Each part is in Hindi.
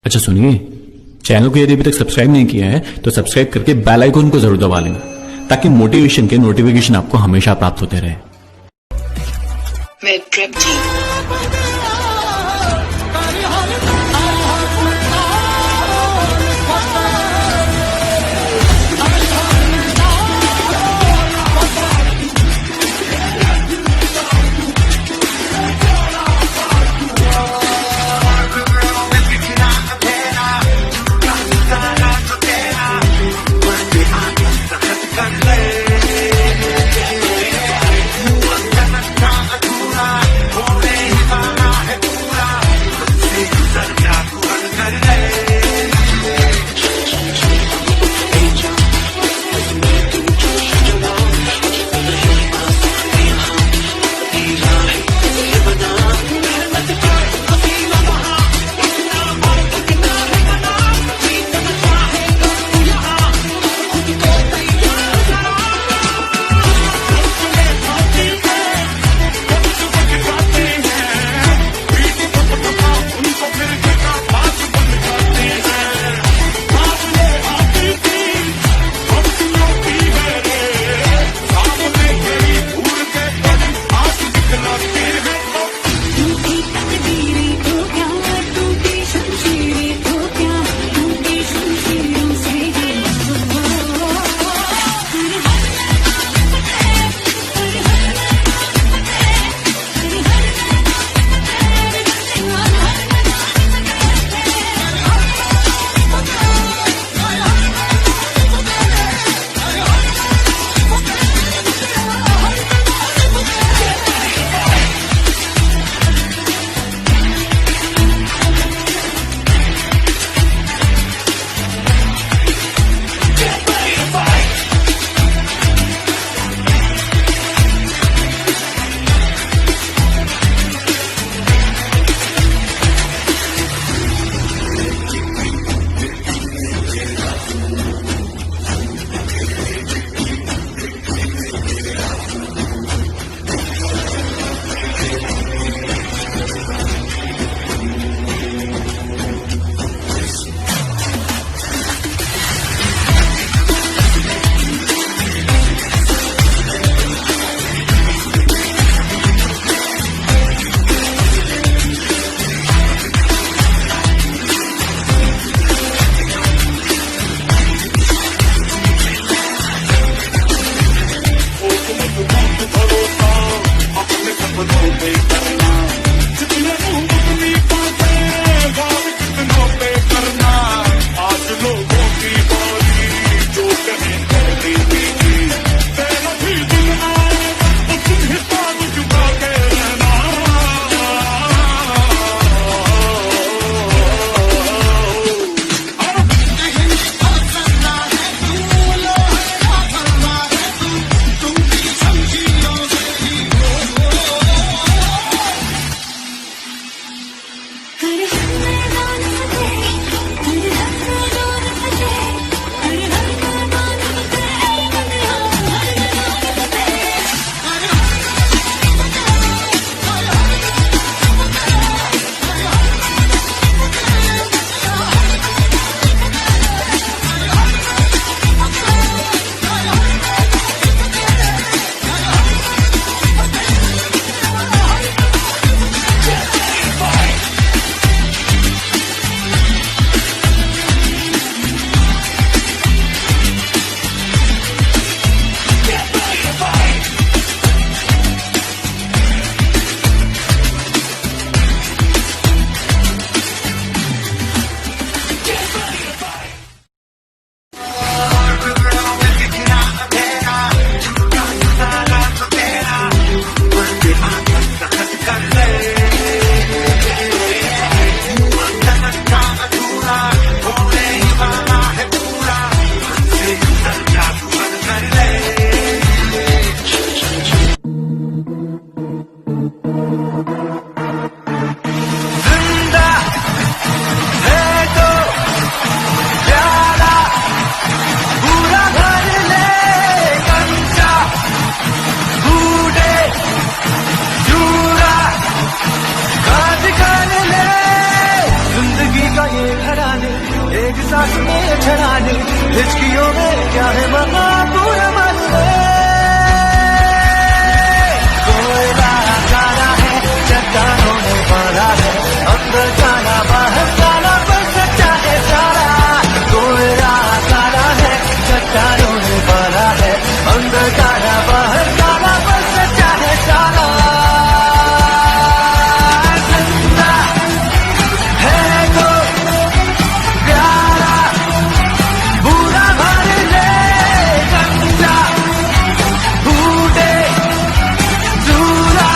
अच्छा सुनिए, चैनल को यदि अभी तक सब्सक्राइब नहीं किया है तो सब्सक्राइब करके बेल आइकन को जरूर दबा लेना ताकि मोटिवेशन के नोटिफिकेशन आपको हमेशा प्राप्त होते रहे। तेज सांस में छड़ाने, हिचकियों में क्या है मना पूरा मन में। कोयला काला है, चट्टानों ने बांधा है, अंदर काला बाहर काला, पर सच्चा है सारा। कोयला काला है, चट्टानों ने बांधा है, अंदर काला बाहर काला, पर सच्चा है सारा। जिंदा है तो प्यारा, बुरा भर ले कच्चा, फूटे चूरा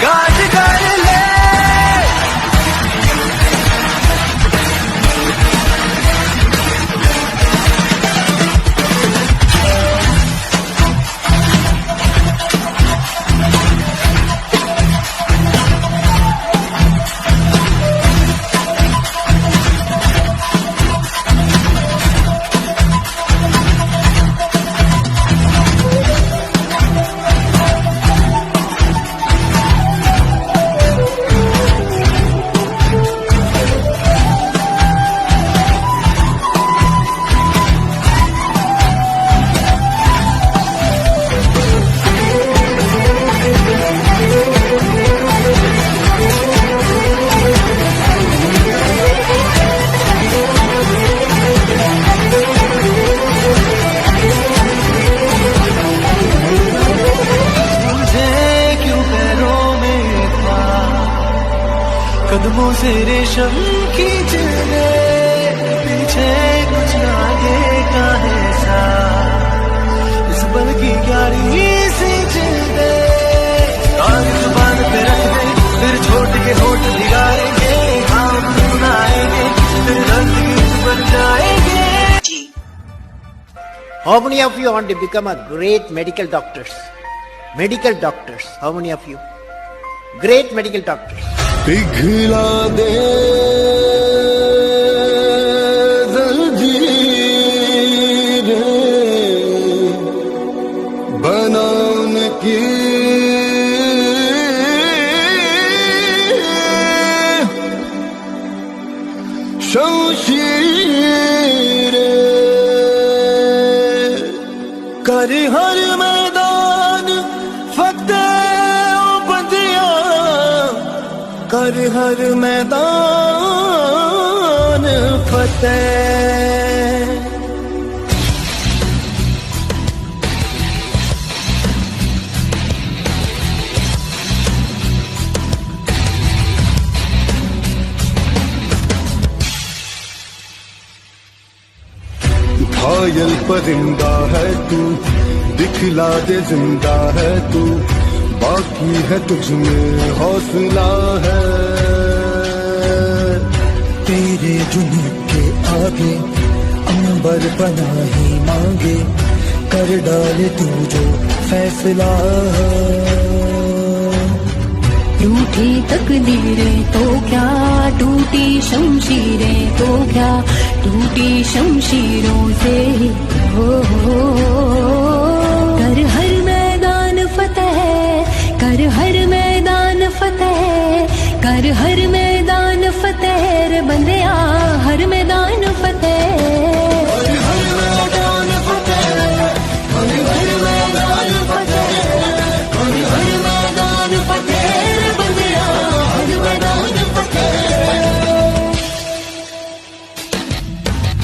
गाज कर ले। कदमों से रेशम खींच ले, पीछे कुछ आगे का है सा, इस पल की क्यारी सींच दे। आग जुबान पे रख दे, फिर छोट के होठ बिगाड़ेंगे, हम सुनाएंगे, फिर दर्द गीत बन जाएंगे। How many of you want to become a great medical doctors? Medical doctors. How many of you? Great medical doctors. पिघला दे जंजीर बनाने की शमशीर, कर हर मैदान फतेह ओ बंदिया, कर हर मैदान फतेह। घायल परिंदा है तू, दिखला दे जिंदा है तू, बाकी है तुझ में हौसला है। तेरे जुनून के आगे अंबर बना ही मांगे, कर डाले तू जो फैसला। टूटी तकदीरें तो क्या, टूटी शमशीरें तो क्या, टूटी शमशीरों से हो। कर हर मैदान फतेह, कर हर मैदान फतेह, कर हर मैदान फतेह रे बंदिया, हर मैदान फतेह। हर मैदान फतेह, हर मैदान फतेह, हर मैदान फतेह रे बंदिया, हर मैदान फतेह।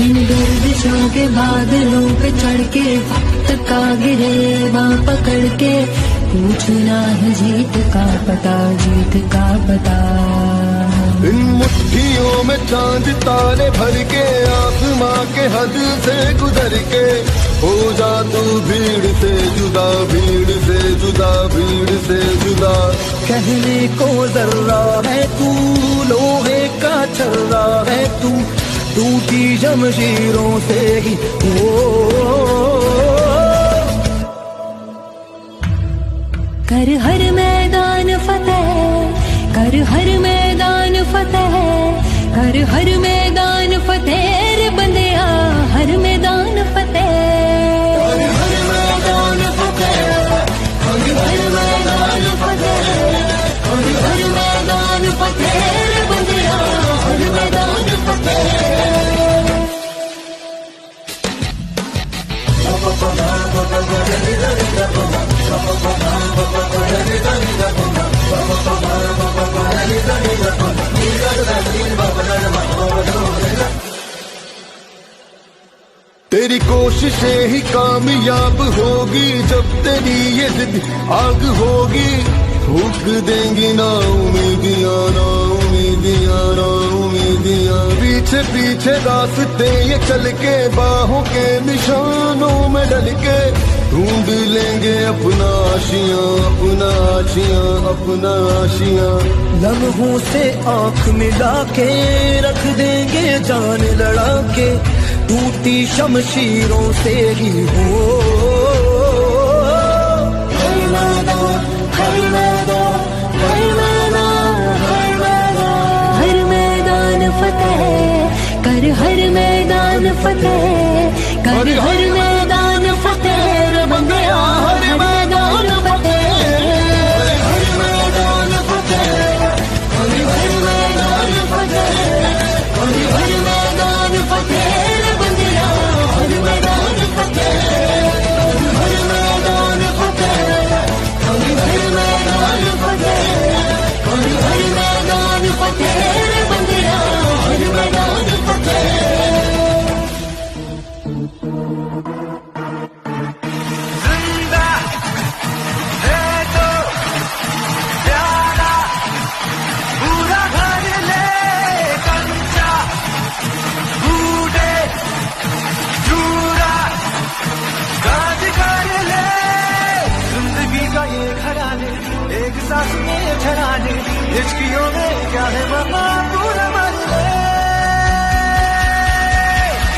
इन गर्दिशों के बादलों पे चढ़ के वक्त का गिरेबां पकड़ के, पूछना है जीत का पता, जीत का पता। इन मुट्ठियों में चांद तारे भर के, आसमां के हद से गुजर के, हो जा तू भीड़ से जुदा, भीड़ से जुदा, भीड़ से जुदा। कहने को जर्रा है तू, लोहे का छर्रा है तू, टूटी जमशीरों से ही हो। कर हर मैदान फतेह, कर हर मैदान फतेह, कर हर मैदान फतेह रे बंदिया, हर मैदान फतेह। हर मैदान फतेह, हर मैदान फतेह, हर मैदान फतेह रे बंदिया, हर मैदान फतेह। कोशिशें ही कामयाब होगी जब तेरी ये जिद आग होगी। फूक देंगी ना उम्मीदियां, ना उम्मीदियां, ना उम्मीदियां। पीछे पीछे रास्ते ये चल के बाहों के निशानों में डल के ढूंढ लेंगे अपना आशियां, अपना आशियां, अपना आशियां। लम्हों से आंख मिला के रख देंगे जान लड़ा के, टूटी शमशीरों से ही हो। हर मैदान, हर मैदान, हर मैदान, हर मैदान, हर मैदान फतेह कर, हर मैदान फतेह कर, हर मैदान फतेह रे बंदेया, हर मैदान फतेह, हर मैदान फतेह, हर मैदान फतेह, हर मैदान फतेह रे बंदेया, हर मैदान फतेह, हर मैदान फतेह, हर मैदान फतेह, हर मैदान फतेह रे बंदेया, हर मैदान फतेह। एक सांस में ठहराने हिचकियों में क्या है ममा पूरा मन ले।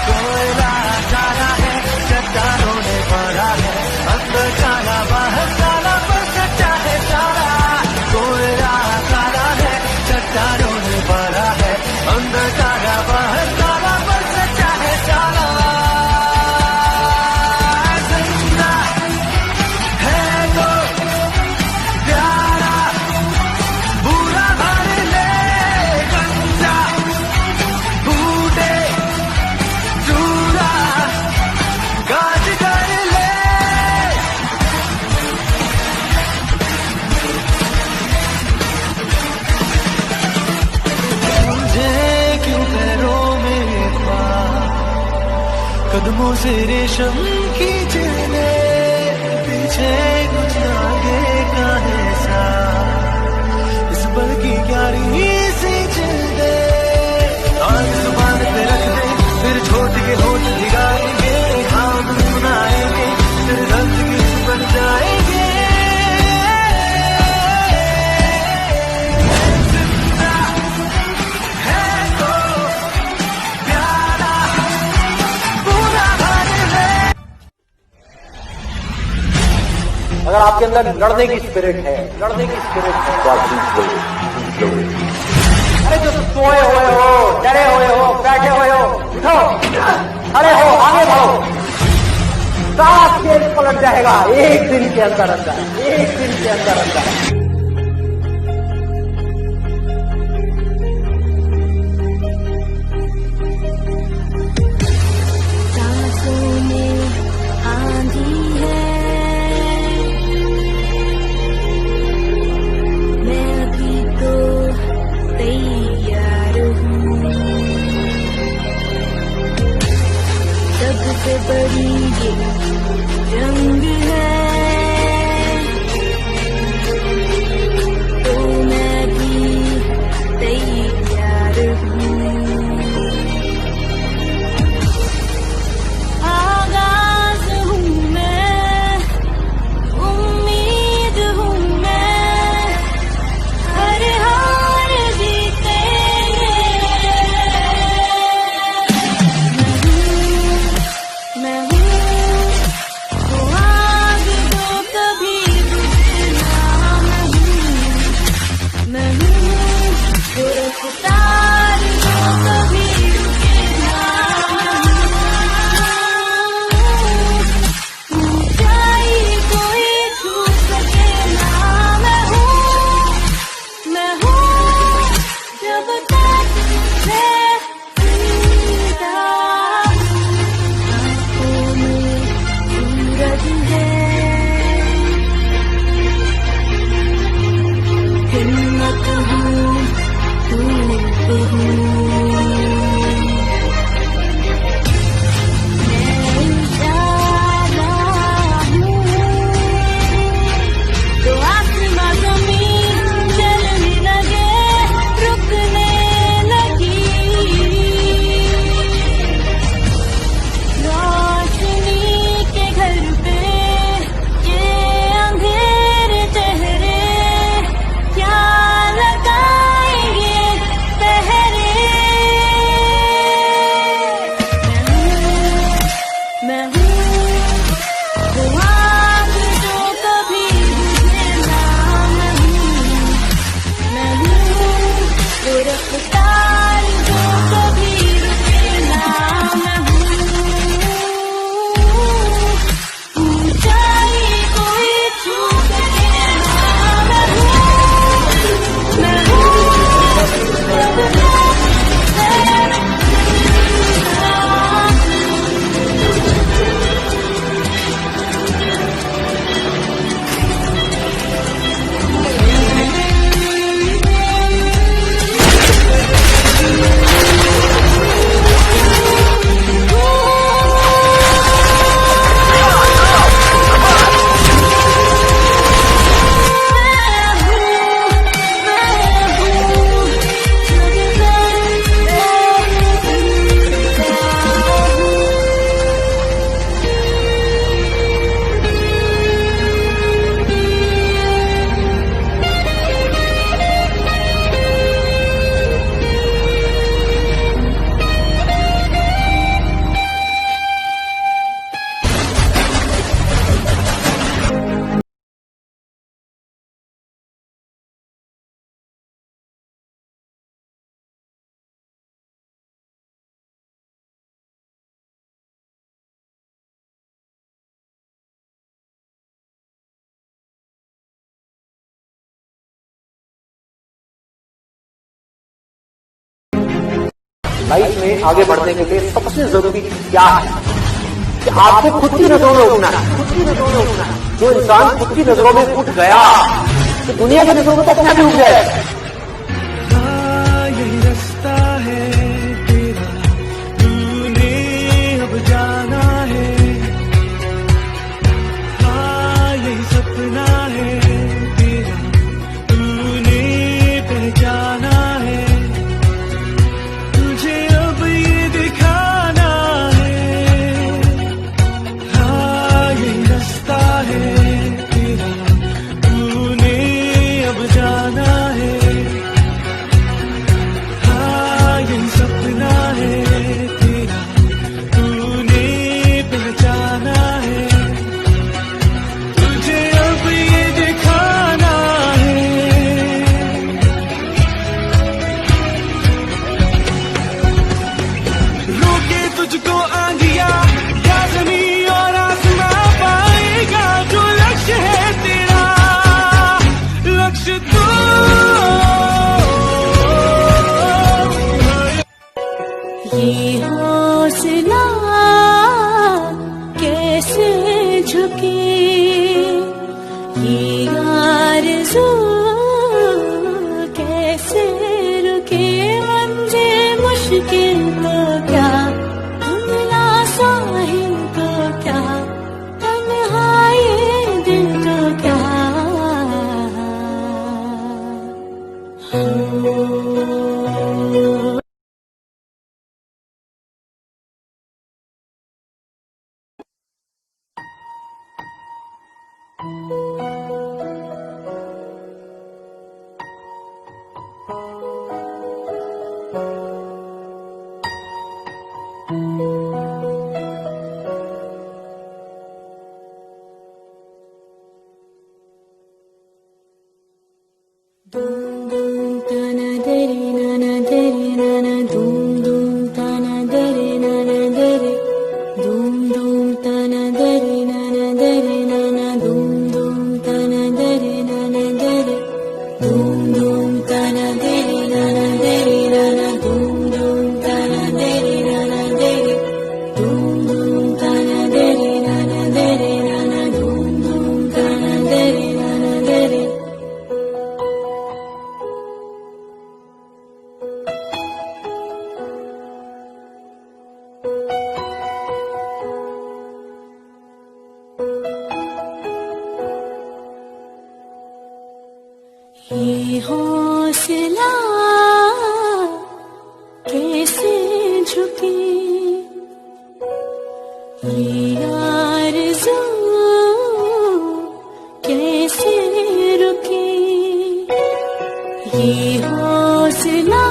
कोयला काला है चट्टानों ने भरा है, अंदर काला बाहर काला पर सच्चा है सारा। कोयला काला है चट्टानों ने भरा है, अंदर काला बाहर काला पर सच्चा है सारा। जिंदा है तो प्यारा, बुरा भर ले कंचा, बूटे चूड़ा गाज कर ले। मुझे क्यों पैरों में ख्वाब, कदमों से रेशम खींच ले, पीछे कुछ आगे का है सा, इस पल की क्यारी सी चल दे। आग जुबान पे रख दे, फिर छोट के होठ भिगाएंगे, खाब सुनाएंगे, फिर दर्द की बन जाएंगे। जिंदा है तो प्यारा, पूरा भर ले। अगर आपके अंदर लड़ने की स्पिरिट है, लड़ने की स्पिरिट है तो आप जीत लोगे। अरे जो सोए हुए हो, डरे हुए हो, बैठे हुए हो, उठो, अरे हो, आगे बढ़ो। सारा खेल पलट जाएगा एक दिन के अंदर अंदर, एक दिन के अंदर अंदर। सांसों में आंधी है, मैं अभी तो तैयार हूँ। सबसे बड़ी ये जंग है, तो मैं भी तैयार हूँ। आगाज हूँ मैं, उम्मीद हूँ मैं, हर हार जीतेंगे। मैं हूँ वो आग लाइफ में आगे बढ़ने के लिए सबसे जरूरी क्या है कि आपको खुद की नजरों में उठना है, खुद की नजरों में उठना है। जो इंसान खुद की नजरों में उठ गया तो दुनिया की नजरों में तो अपने आप ही उठ जाएगा। हाँ, यही रास्ता है तेरा, तूने अब जाना है। हाँ, यही सपना है तेरा, तूने पहचाना है। तुझे अब ये दिखाना है। हाँ, यही रास्ता है तेरा, तूने अब जाना है। हाँ, यही सपना है तेरा, तूने पहचाना है। तुझे अब ये दिखाना है। रोके तुझको आंधिया या जमीन और आसमां, पाएगा जो लक्ष्य है तेरा, लक्ष्य तू। ये हौसला कैसे झुके, ये आरज़ू कैसे रुके। मंज़िल मुश्किल तो क्या, धुंधला साहिल तो क्या, तन्हाई दिल तो क्या। Dum dum tana dere nana dere nana, dum dum tana dere nana dere, dum dum tana dere nana dere nana, dum dum tana dere nana dere, dum dum tana dere nana dere nana, dum dum tana dere nana dere, dum dum tana dere nana dere nana, dum dum tana dere nana dere. ये हौसला कैसे झुके, ये आरज़ू कैसे रुके। ये हौसला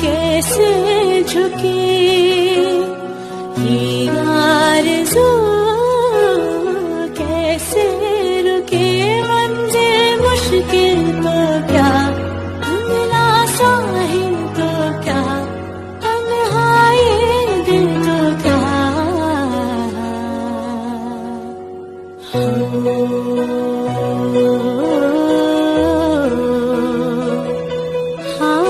कैसे झुके, ये आरज़ू कैसे रुके। मंज़िल मुश्किल तो क्या, धुंधला साहिल तो क्या, तन्हाई दिल तो क्या। हाँ,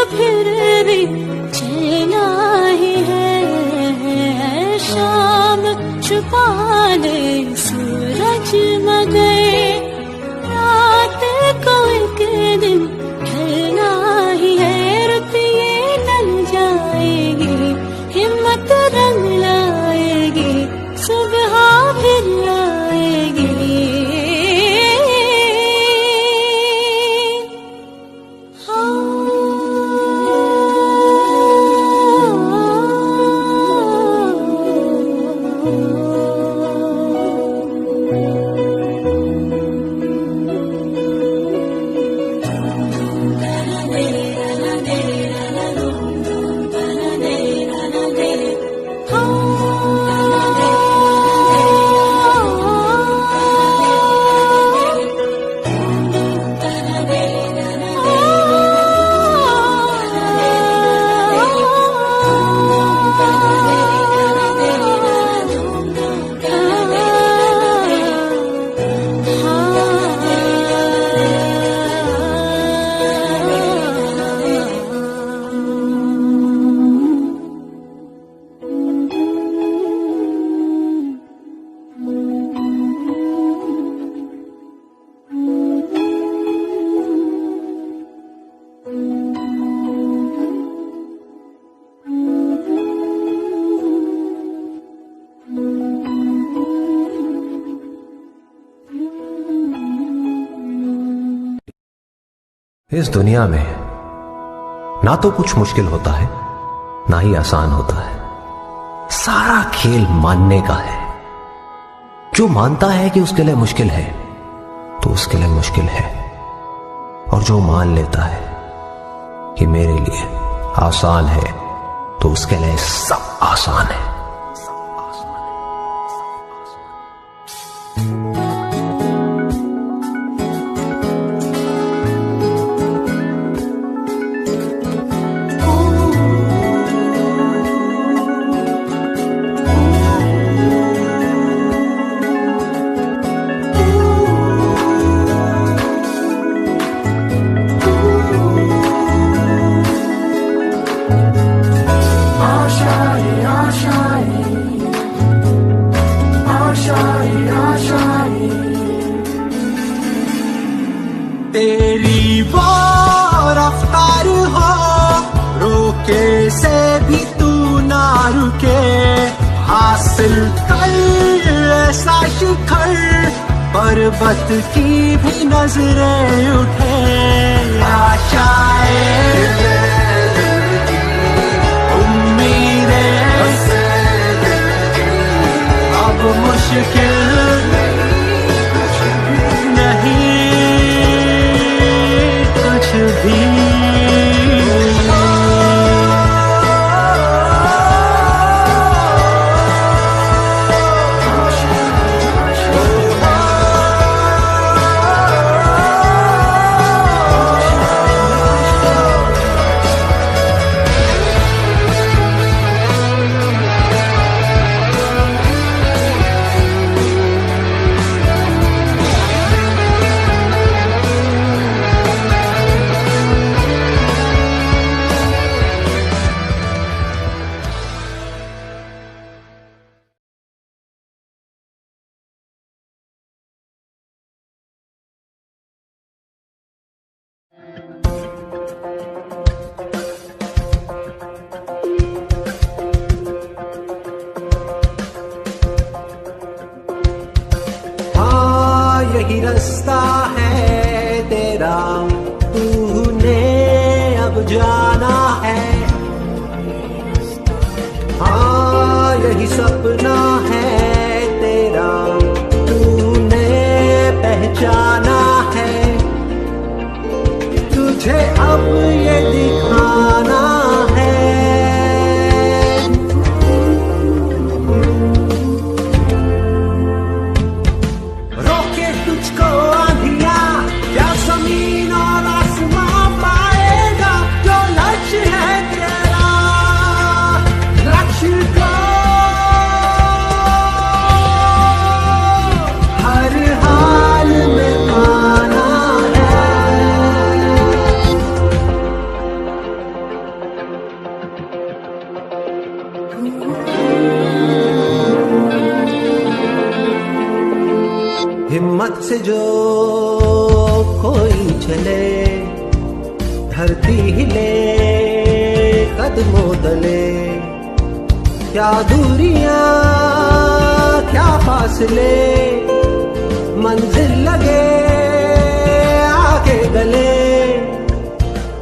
फिर भी चलना ही है। शाम छुपा ले सूरज मगर रात को एक दिन ढलना ही है। रुत ये ढल जाएगी, हिम्मत रंग लाएगी, सुबह फिर आएगी। इस दुनिया में ना तो कुछ मुश्किल होता है ना ही आसान होता है। सारा खेल मानने का है। जो मानता है कि उसके लिए मुश्किल है तो उसके लिए मुश्किल है, और जो मान लेता है कि मेरे लिए आसान है तो उसके लिए सब आसान है। तेरी वो रफ्तार हो, रोके से भी तू ना रुके। हासिल कर ऐसा शिखर, पर्वत की भी नजरें उठे। आशाएं उम्मीदें अब मुश्किल नहीं कुछ भी। यही रास्ता है तेरा, तूने अब जाना है। हाँ यही सपना है तेरा, तूने पहचाना है। तुझे अब ये दिखाना है। रोके तुझको आंधिया या जमीन और आसमां पाएगा, जो लक्ष्य है तेरा लक्ष्य को हर हाल में पाना है। से जो कोई चले, धरती हिले कदमों तले, क्या दूरियां क्या फासले, मंजिल लगे आगे गले,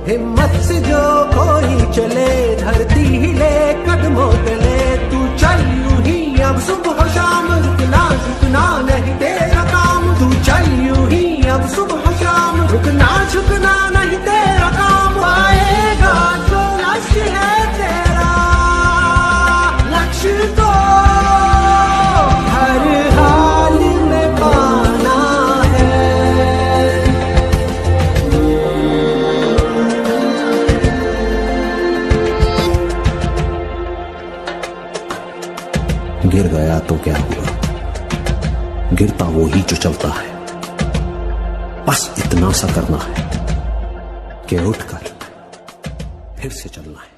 हिम्मत से जो कोई चले, धरती हिले कदमों तले, तू चल यूं ही अब सुबह शाम, रुकना नहीं तेरा काम, तू चल यूं ही अब सुबह शाम, रुकना नहीं तेरा काम, आएगा जो लक्ष्य है तेरा, लक्ष्य को हर हाल में पाना है। गिर गया तो क्या हुआ, गिरता वो ही जो चलता है, बस इतना सा करना है कि उठकर फिर से चलना है।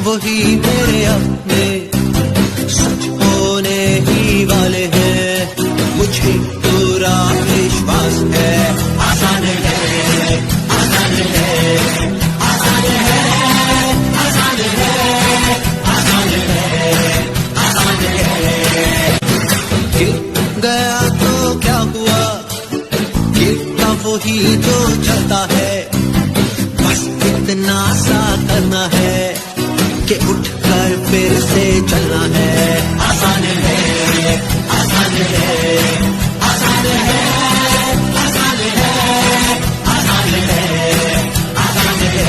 वही मेरे अपने सच होने ही वाले हैं, मुझे पूरा विश्वास है। आसान है, आसान है, आसान है, आसान है, आसान है, आसान है। गिर गया तो क्या हुआ, गिरता वही जो चलता है, बस इतना सा करना है कि उठकर फिर से चलना है। आसान है, आसान है, आसान है, आसान है, आसान है, आसान है।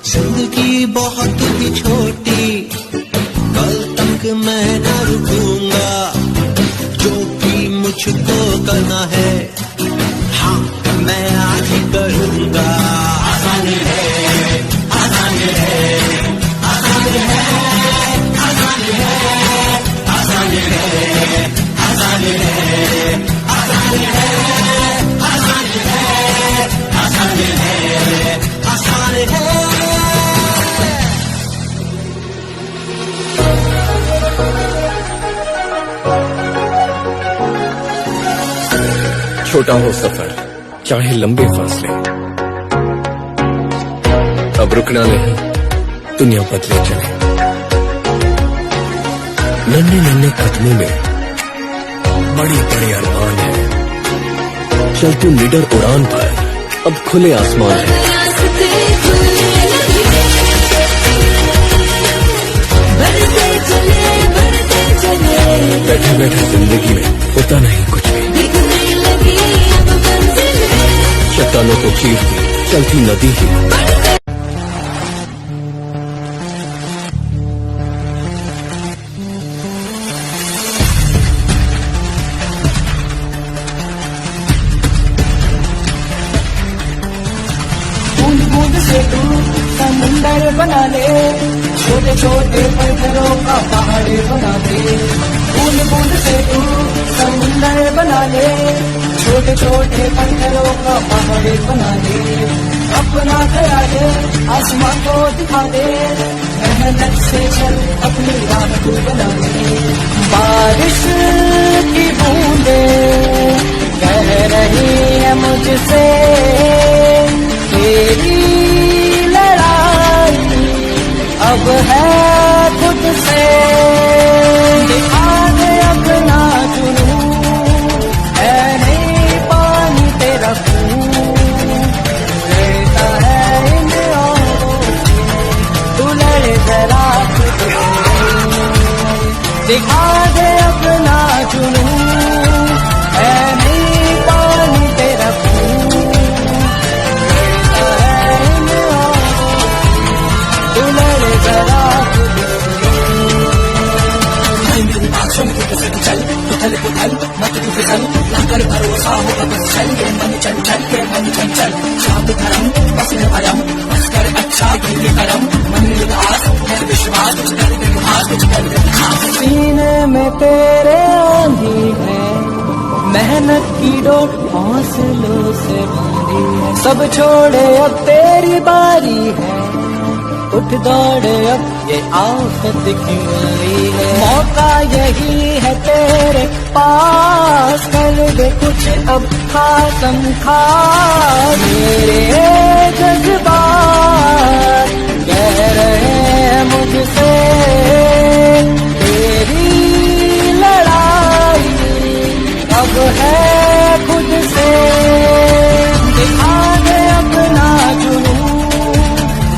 जिंदगी बहुत ही छोटी, कल तक मैं न रुकूंगा, जो भी मुझको करना है, हाँ मैं आज ही करूंगा। आसान है, आसान है, आसान है, आसान है, आसान है, आसान है, आसान है, आसान है, आसान है, आसान है। छोटा हो सफर, चाहे लंबे फासले, अब रुकना नहीं, दुनिया बदले चले। नन्हे नन्हे कदमों में बड़े बड़े अरमान है, चल तू निडर उड़ान पर, अब खुले आसमान है। बैठे बैठे जिंदगी में होता नहीं कुछ भी, चट्टानों को चीरती चलती नदी ही। बूंद बूंद से तू समुंदर बना ले, छोटे छोटे पत्थरों का पहाड़ बना दे। बूंद बूंद से तू समुंदर बना ले, छोटे छोटे पत्थरों का पहाड़ बना दे। अपना ख्याल आसमां को दिखा दे, मेहनत से चल अपनी राह को बना दे। बारिश की बूंदें कह रही है मुझसे, तेरी है खुद से दिखा दे अपना जुनून है नहीं पानी तेरा खून रहता है इन औरों से तू लड़े जरा खुद से दिखा दे अपना जुनून है नहीं पानी तेरा खून रहता है इन औरों से तू लड़े जरा सीने में तेरे आंधी है मेहनत की डोर हौसलों से बांधी है सब छोड़े अब तेरी बारी है उठ दौड़े अब ये आफत क्यों आई है मौका यही है तेरे पास कर दे कुछ अब खासम खास मेरे जज्बात कह रहे हैं मुझसे तेरी लड़ाई अब है खुद से दिखा दे अपना जुनून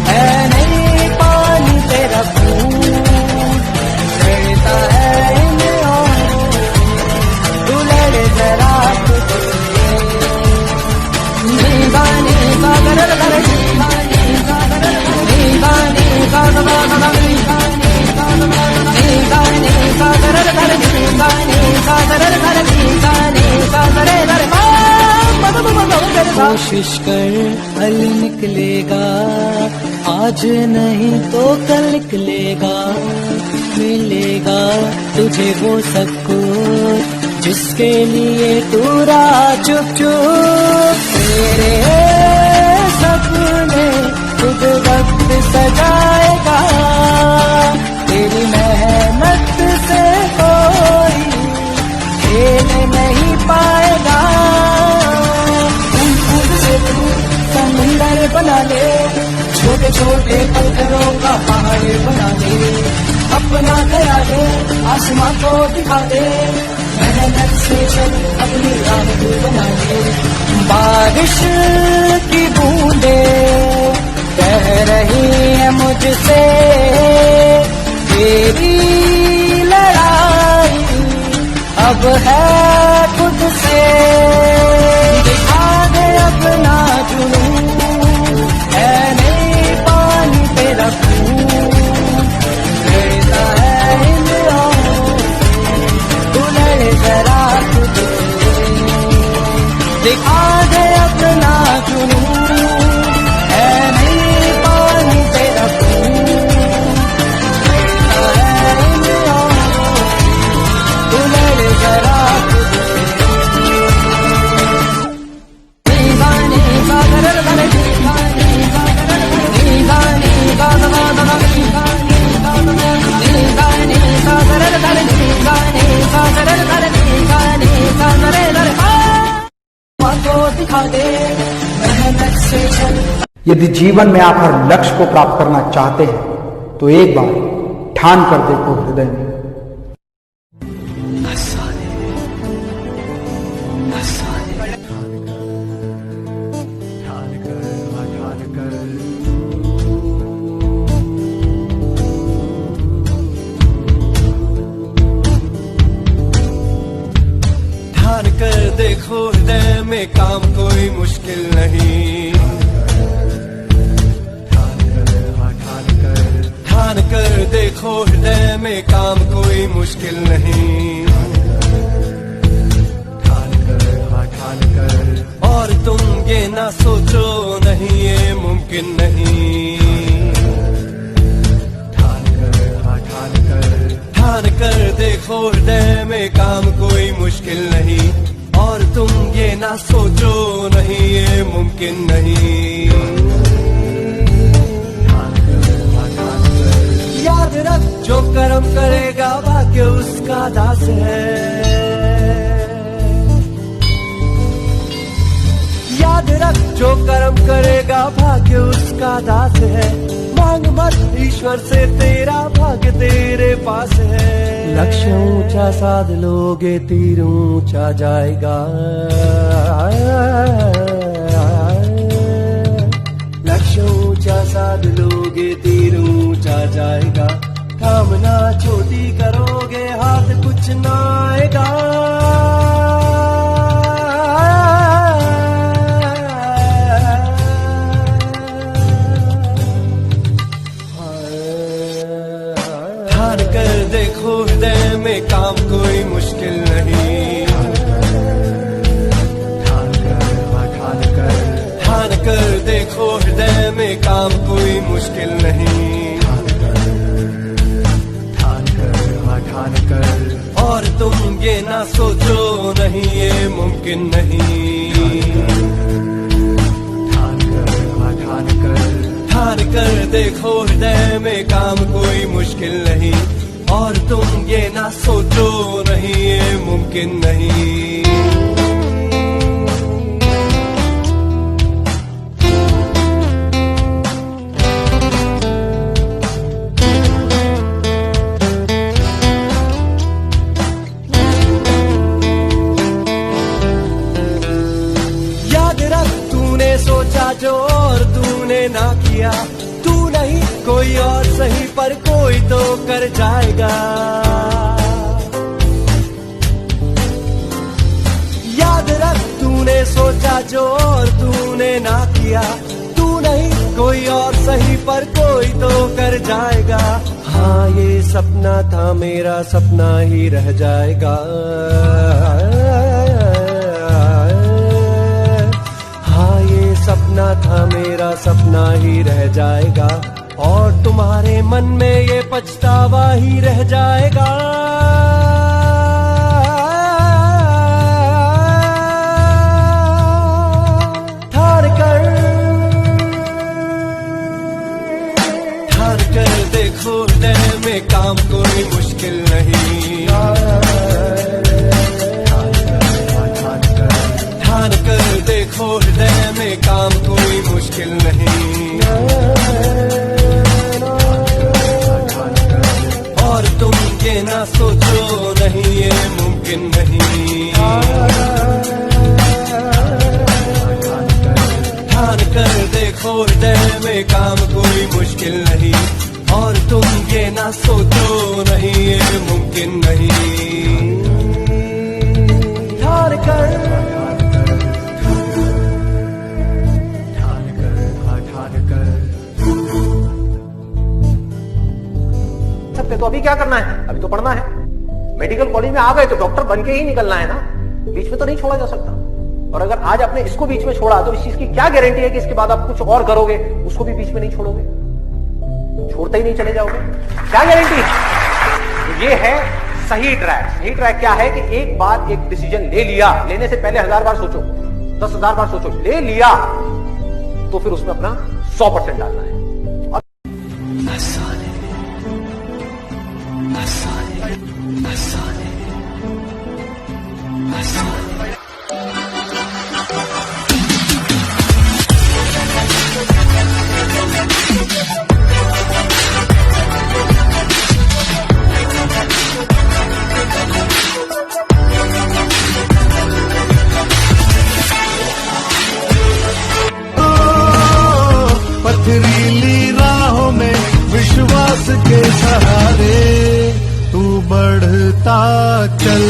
है नहीं पानी तेरा खून रहता है इन औरों से तू लड़े जरा खुद से दीवाने सागर कर दीवाने सागर दीवाने सागर दीवाने सागर कर दीवाने सागर कर दीवाने सागर कर कोशिश कर हल निकलेगा आज नहीं तो कल निकलेगा मिलेगा तुझे वो सब कुछ जिसके लिए तू रहा चुप चुप तेरे सपने खुद वक्त सजाएगा तेरी मेहनत से कोई खेल नहीं पाएगा खुद से तू समुंदर बना ले छोटे छोटे पत्थरों का पहाड़ बना दे अपना गया दे आसमां को दिखा दे मेहनत से चल अपनी राह तू बना दे बारिश की बूंदे कह रही है मुझसे तेरी लड़ाई अब है खुद से दिखा दे अपना जुनून है नहीं पानी तेरा खून रहता है इन औरों से तू लड़े जरा खुद से दिखा दे अपना जुनून है नहीं पानी तेरा खून रहता है इन औरों से तू लड़े जरा खुद से दीवाने सागर कर दीवाने सागर दीवाने दीवाने सागर कर दीवाने सागर कर दीवाने सागर को दिखा दे मेहनत से चल यदि जीवन में आप हर लक्ष्य को प्राप्त करना चाहते हैं तो एक बार ठान कर देखो हृदय में ठान कर देखो हृदय में काम कोई मुश्किल नहीं ठान कर देखो हृदय में काम कोई मुश्किल नहीं ठान कर और तुम ये ना सोचो नहीं ये मुमकिन नहीं ठान कर देखो हृदय में काम कोई मुश्किल नहीं और तुम ये ना सोचो नहीं ये मुमकिन नहीं याद रख जो कर्म करेगा भाग्य उसका दास है याद रख जो कर्म करेगा भाग्य उसका दास है मांग मत ईश्वर से, तेरा भाग्य तेरे पास है। लक्ष्य ऊंचा साध लोगे तीर ऊंचा जाएगा। लक्ष्य ऊंचा साध लोगे तीर ऊंचा जाएगा। कामना छोटी करोगे हाथ कुछ ना आएगा। ठान कर देखो हृदय में काम कोई मुश्किल नहीं। ठान कर देखो हृदय में काम कोई मुश्किल नहीं। ठान कर और तुम ये ना सोचो नहीं ये मुमकिन नहीं। ठान कर देखो हृदय में काम कोई मुश्किल नहीं। और तुम ये ना सोचो नहीं ये मुमकिन नहीं। सोचा जो और तूने ना किया, तू नहीं कोई और सही पर कोई तो कर जाएगा। याद रख तूने सोचा जो और तूने ना किया, तू नहीं कोई और सही पर कोई तो कर जाएगा। हाँ ये सपना था मेरा सपना ही रह जाएगा। सपना था मेरा सपना ही रह जाएगा। और तुम्हारे मन में ये पछतावा ही रह जाएगा। ठान कर देखो हृदय में काम कोई मुश्किल नहीं। ठान कर देखो हृदय में काम कोई मुश्किल नहीं। और तुम ये ना सोचो नहीं ये मुमकिन नहीं। ठान कर देखो हृदय में काम कोई मुश्किल नहीं। और तुम ये ना सोचो नहीं ये मुमकिन नहीं। ठान कर तो अभी क्या करना है? अभी तो पढ़ना है। मेडिकल कॉलेज में आ गए तो डॉक्टर बन के ही निकलना है ना, बीच में तो नहीं छोड़ा जा सकता। और अगर आज आपने इसको बीच में छोड़ा तो इस चीज की क्या गारंटी है कि इसके बाद आप कुछ और करोगे, उसको भी बीच में नहीं छोड़ोगे, छोड़ते ही नहीं चले जाओगे? क्या गारंटी है? ये है सही ट्रैक। सही ट्रैक क्या है कि एक बार एक डिसीजन ले लिया, लेने से पहले 1000 बार सोचो, 10,000 बार सोचो, ले लिया तो फिर उसमें अपना 100% डालना है। पथरीली राहों में विश्वास के सहारे तू बढ़ता चल।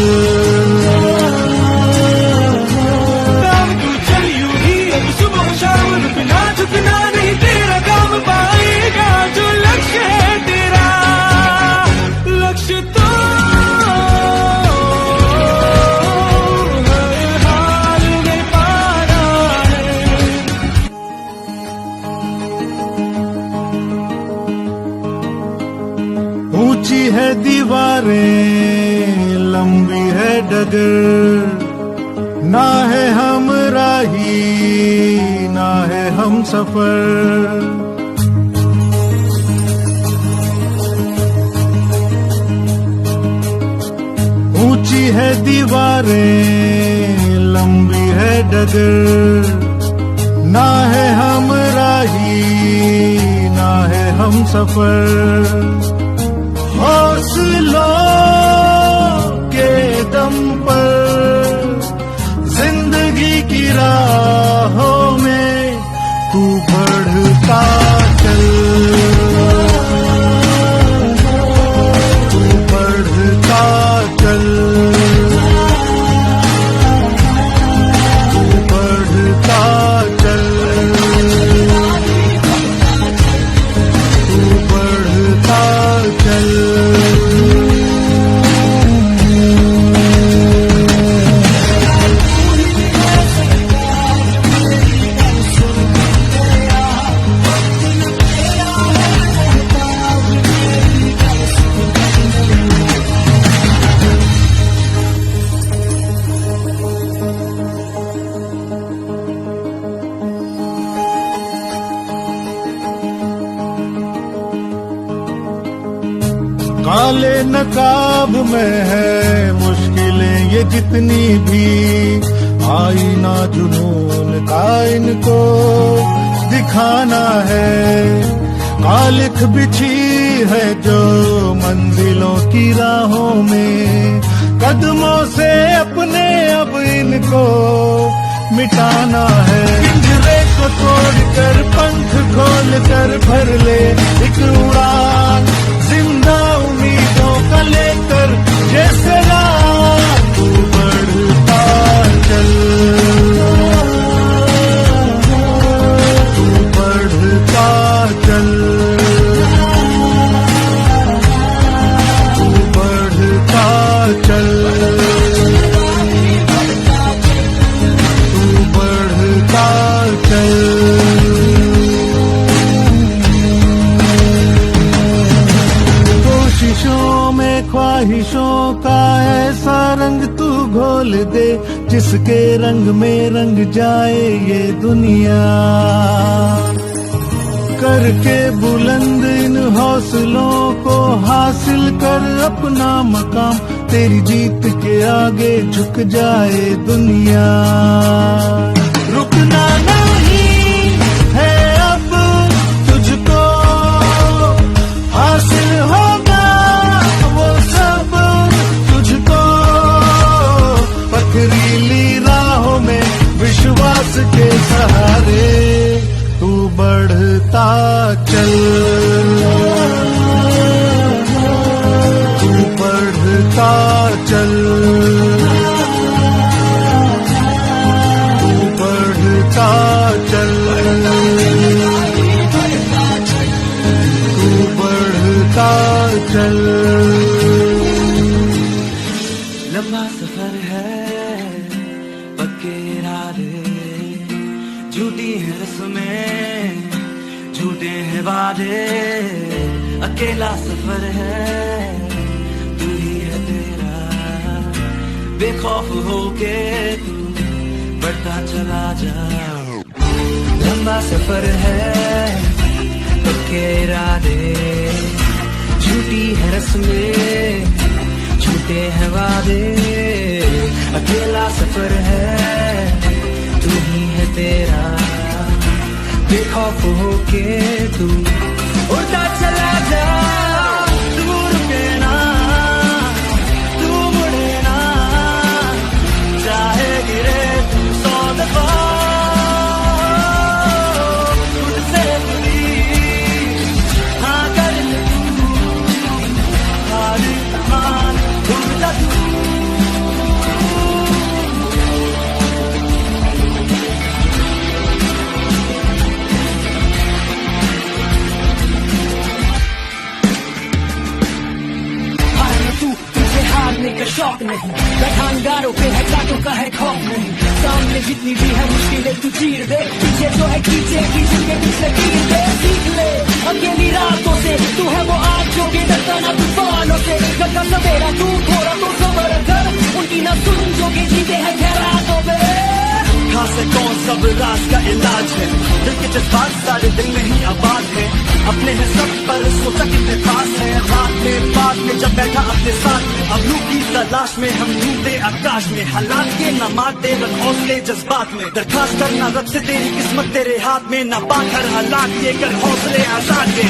तू चल यूं ही अब सुबह शाम, रुकना झुकना नहीं, तेरा काम पाएगा जो लक्ष्य है तेरा। लक्ष्य तो हर हाल में पाना है। ऊंची है दीवारें, लंबी है डगर, ना है हम राही ना है हम सफर। ऊंची है दीवारें, लंबी है डगर, ना है हम राही ना है हम हम सफर, हौसलों के दम पर जिंदगी की राहों में तू बढ़ता चल, तू बढ़ता चल, तू बढ़ता चल, तू बढ़ता चल। काले नकाब में है मुश्किलें ये जितनी भी, आईना जुनून का इनको दिखाना है, कालिख बिछी है जो मंजिलों की राहों में, कदमों से अपने अब इनको मिटाना है। पिंजरे को तोड़कर पंख खोल कर भर ले एक उड़ान, जिंदा उम्मीदों का लेकर जैसे रात तू बढ़ता चल, तू बढ़ता चल, तू बढ़ता चल, तू बढ़ता चल। कोशिशों में ख्वाहिशों का ऐसा रंग तू घोल दे, जिसके रंग में रंग जाए ये दुनिया, करके बुलंद इन हौसलों को हासिल कर अपना मकाम, तेरी जीत के आगे झुक जाए दुनिया। रुकना नहीं है अब तुझको, हासिल होगा वो सब तुझको, पथरीली राहों में विश्वास के सहारे तू बढ़ता चल, तू बढ़ता चल, तू बढ़ता चल, तू बढ़ता चल। लंबा सफर है पक्के इरादे, झूठी है रस्में झूठे हैं वादे, अकेला सफर है तू ही है तेरा, बेखौफ होके तू बढ़ता चला जा। लंबा सफर है पक्के इरादे, झूठी है रस्में झूठे हैं वादे, अकेला सफर है तू ही है तेरा, बेखौफ होके तू उड़ता चला जा। तू रुके ना, तू मुड़े ना, चाहे गिरे तू 100 दफा, खुद से खुदी हाँ कर ले तू, हार मान उड़ता तू। का शौक नहीं, गठानगारों पे है कांटों का है खौफ नहीं, सामने जितनी भी है मुश्किलें तू चीर दे, पीछे जो है खींचे जिनके पीछे गिर दे, सीख ले अकेली रातों से, तू है वो आग जो कि डरता ना तूफानों से, करता सवेरा तू थोड़ा तो सबर कर, उनकी ना सुन जो कि जीते हैं खैरातों पे। खास है कौन सब राज का इलाज है, दिल के जज्बात सारे दिल में ही आबाद है, अपने हैं सब पर सोचा कितने पास है, रात में बाद में जब बैठा अपने साथ में, अब लू की तलाश में हम ढूंढे आकाश में, हालात के न मारते रख हौसले जज्बात में, दरखास्त करना रब से तेरी किस्मत तेरे हाथ में, ना पाकर हालात ये कर हौसले आजाद के।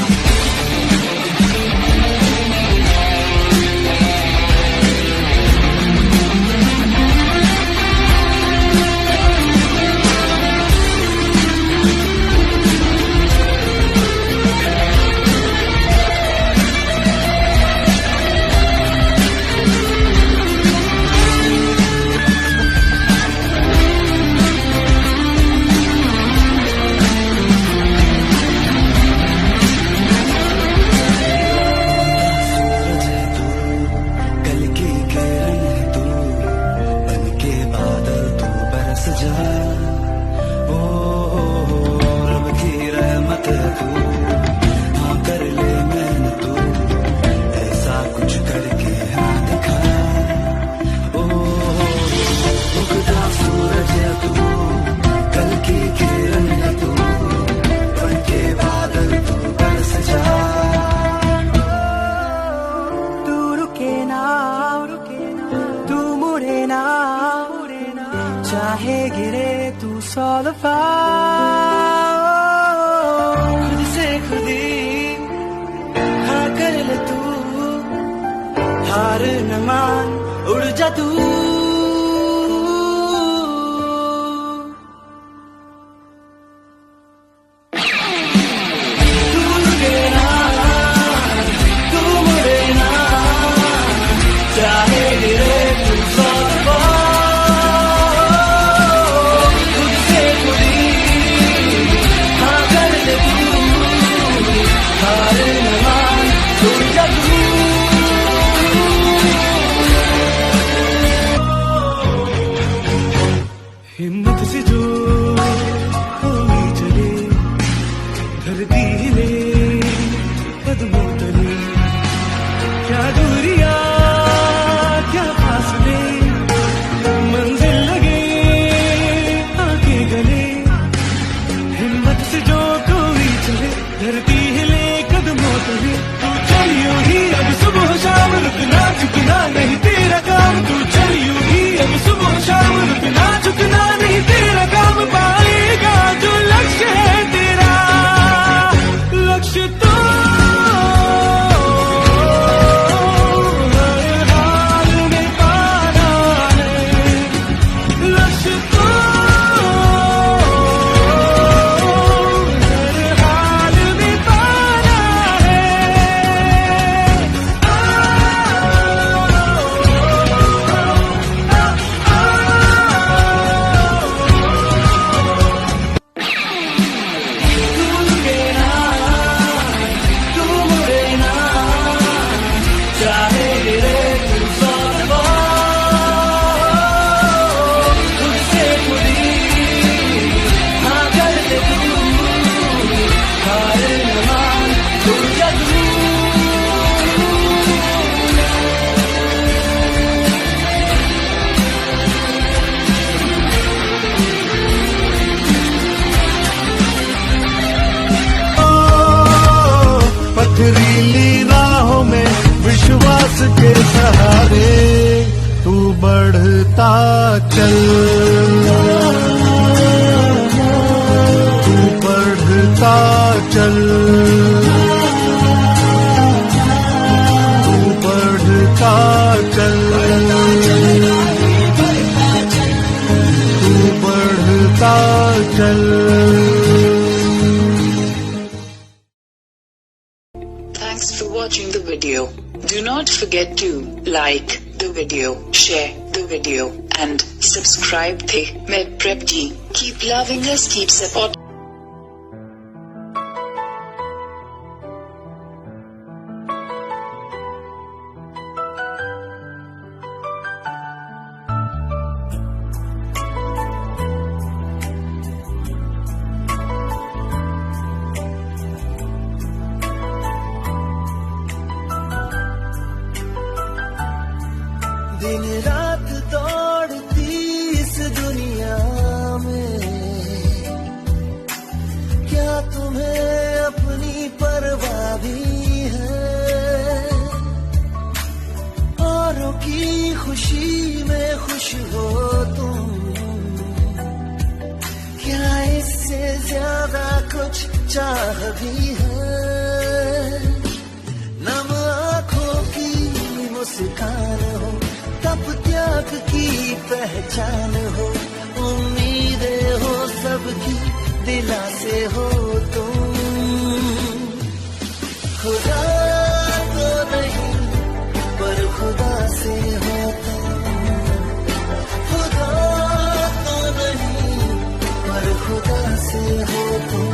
चाहे गिरे तू 100 दफा, खुद से खुद ही हाँ कर ले तू, हार न मान उड़ जा तू। हिम्मत से जो कोई चले, धरती हिले कदमों तले, क्या दूरियां क्या फासले, मंजिल लगे आके गले। हिम्मत से जो कोई चले, धरती हिले कदमों तले, तू चल यूं ही अब सुबह शाम, रुकना झुकना नहीं तेरा काम, तू चल यूं ही अब सुबह शाम, रुकना झुकना नहीं तेरा काम, पाएगा जो लक्ष्य है तेरा, लक्ष्य तो हर हाल में पाना है, लक्ष्य तो हर हाल में पाना है। पथरीली राहों में विश्वास के सहारे तू बढ़ता चल, तू बढ़ता चल, तू बढ़ता चल, तू बढ़ता चल। Thanks for watching the video. Do not forget to like the video, share the video and subscribe the MedPrep team. Keep loving us, keep supporting. दिन रात दौड़ती इस दुनिया में, क्या तुम्हें अपनी परवाह भी है, औरों की खुशी में खुश हो तुम, क्या इससे ज्यादा कुछ चाह भी है, नम आंखों की मुस्कान हो, तब त्याग की पहचान हो, उम्मीदें हो सबकी दिलासे हो तुम, खुदा तो नहीं पर खुदा से हो तुम, खुदा तो नहीं पर खुदा से हो तुम।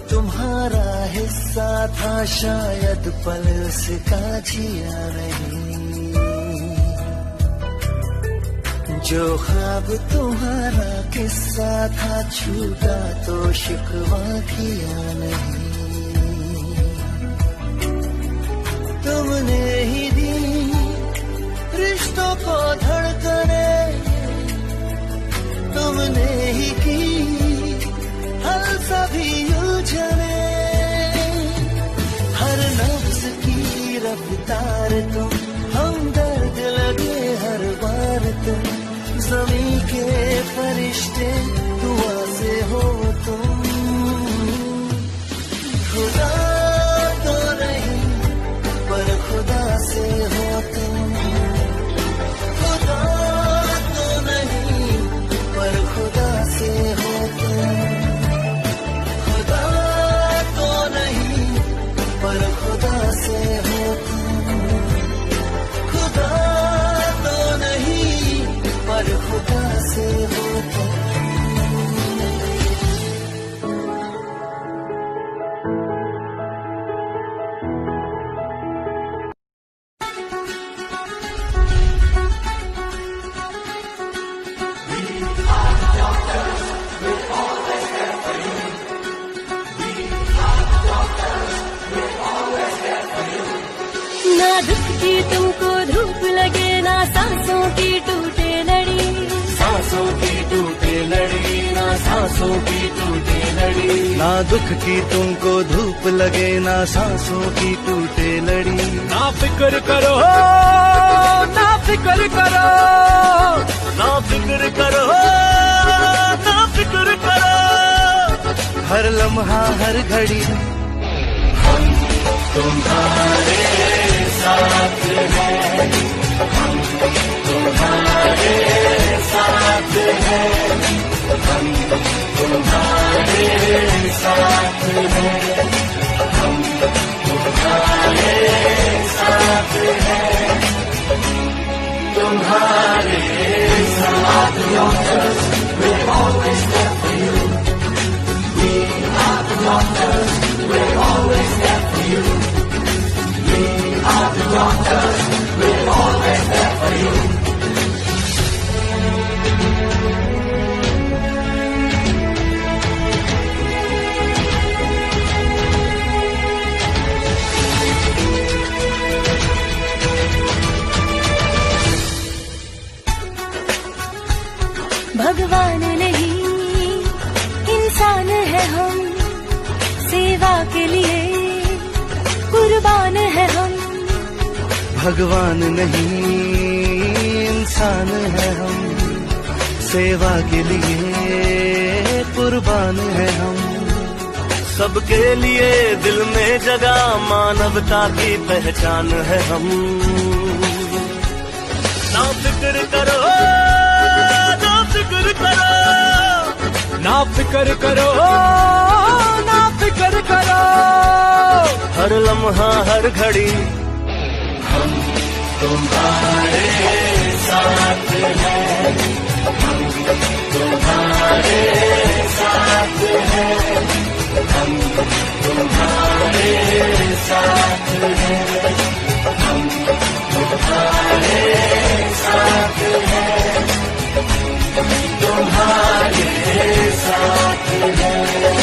तुम्हारा हिस्सा था शायद पल उसका जिया नहीं, जो ख्वाब तुम्हारा किस्सा था छूटा तो शिकवा किया नहीं, तुमने ही दी रिश्तों को धड़कने, तुमने ही की हल सभी उलझने, हर नफ्स की रफ्तार तुम, हम दर्द लगे हर बार तुम, ज़मीं के फरिश्ते दुआ से हो तुम, खुदा तो नहीं पर खुदा से हो तुम, खुदा तो नहीं पर खुदा से हो तुम, खुदा तो नहीं पर खुदा से हो तुम, खुदा तो नहीं पर खुदा से हो तुम। ना दुख की तुमको धूप लगे, ना सांसों की टूटे लड़ी, सांसों की टूटे लड़ी, ना सांसों की टूटे लड़ी, ना दुख की तुमको धूप लगे, ना सांसों की टूटे लड़ी, ना फिक्र करो, ना फिक्र करो, ना फिक्र करो, ना फिक्र करो, हर लम्हा हर घड़ी हम तुम्हारे साथ हैं, हम तुम्हारे साथ हैं, हम तुम्हारे साथ हैं, हम तुम्हारे साथ हैं, तुम्हारे साथ doctors, we're always there for you. We are the doctors, we're always there for you. We are the doctors, we're always there for you. भगवान नहीं इंसान है हम, सेवा के लिए कुर्बान है हम, भगवान नहीं इंसान है हम, सेवा के लिए कुर्बान है हम, सबके लिए दिल में जगह मानवता की पहचान है हम, ना फिक्र करो, ना फिक्र करो, ना फिक्र करो, ना फिक्र करो, हर लम्हा हर घड़ी हम तुम्हारे साथ हैं, हम तुम्हारे साथ हैं, हम तुम्हारे साथ हैं, हम तुम्हारे साथ हैं, तुम्हारे साथ हैं।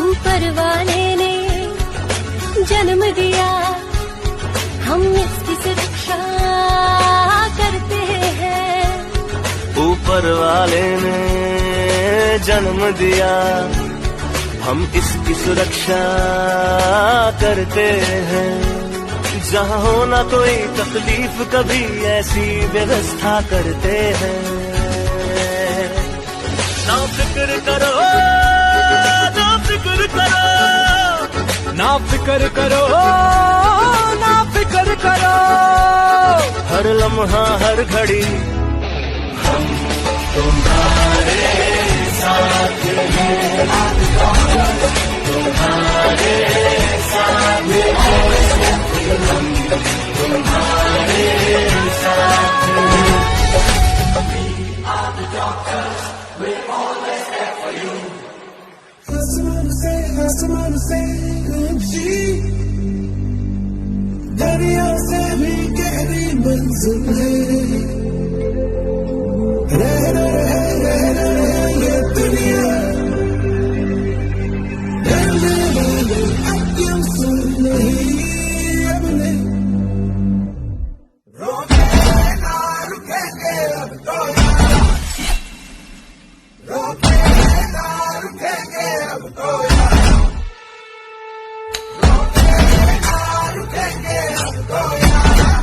ऊपर वाले ने जन्म दिया, हम इसकी सुरक्षा करते हैं, ऊपर वाले ने जन्म दिया, हम इसकी सुरक्षा करते हैं, जहाँ हो ना कोई तकलीफ कभी ऐसी व्यवस्था करते हैं, ना फिक्र करो, ना फिक्र करो, ना फिक्र करो, ना फिक्र करो, हर लम्हा हर घड़ी हम तुम्हारे साथ हैं, तुम्हारे साथ हैं, हम तुम्हारे साथ हैं। We are the doctors. आसमान से ऊंची दरिया से भी गहरी मंजिल है, रहना है ये दुनिया, डरने वाले अब क्यों सुन नहीं अपने, रोके ना रुकेंगे अब तो यार, रोके ना रुकेंगे अब तो यार, रोके ना रुकेंगे अब तो यार,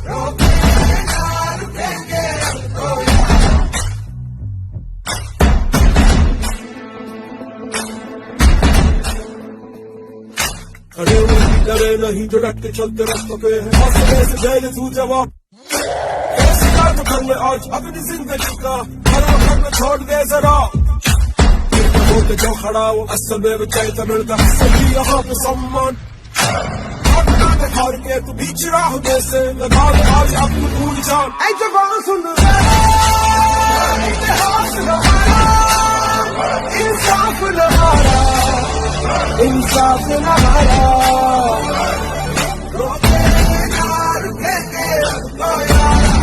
रोके ना रुकेंगे अब तो यार। खड़े नहीं डरे नहीं जो डट के चलते रास्तों पे है, हौसले से जैसे तू जवाब ऐसी काम कर ले आज अपनी जिंदगी का, हरा करना छोड़ दे जरा, होते जो खड़ा वो असल में विचारता मिलता सभी यहाँ पे सम्मान, हार के तू बीच राह में से लगा दे आज अपनी पूरी जान, ऐ जवान सुन इतिहास हमारा, इंसाफ हमारा, इंसाफ हमारा, रोके ना रुकेंगे अब तो यार,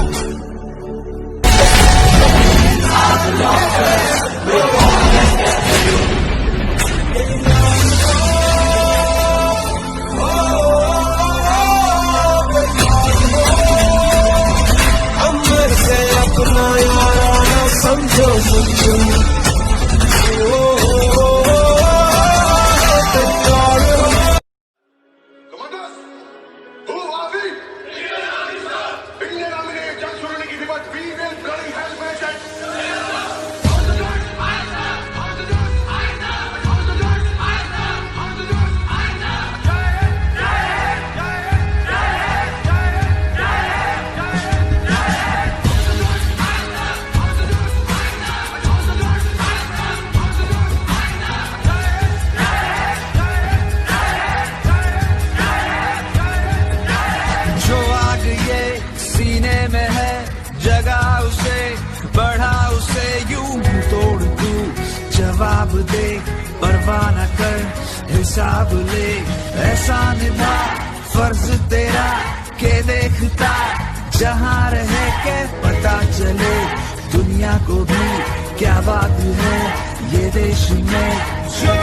अपना याराना समझो समझो, जवाब दे परवाह न कर हिसाब ले, ऐसा निभा फर्ज तेरा के देखता जहाँ रहे के पता चले, दुनिया को भी क्या बात है ये देश में, जो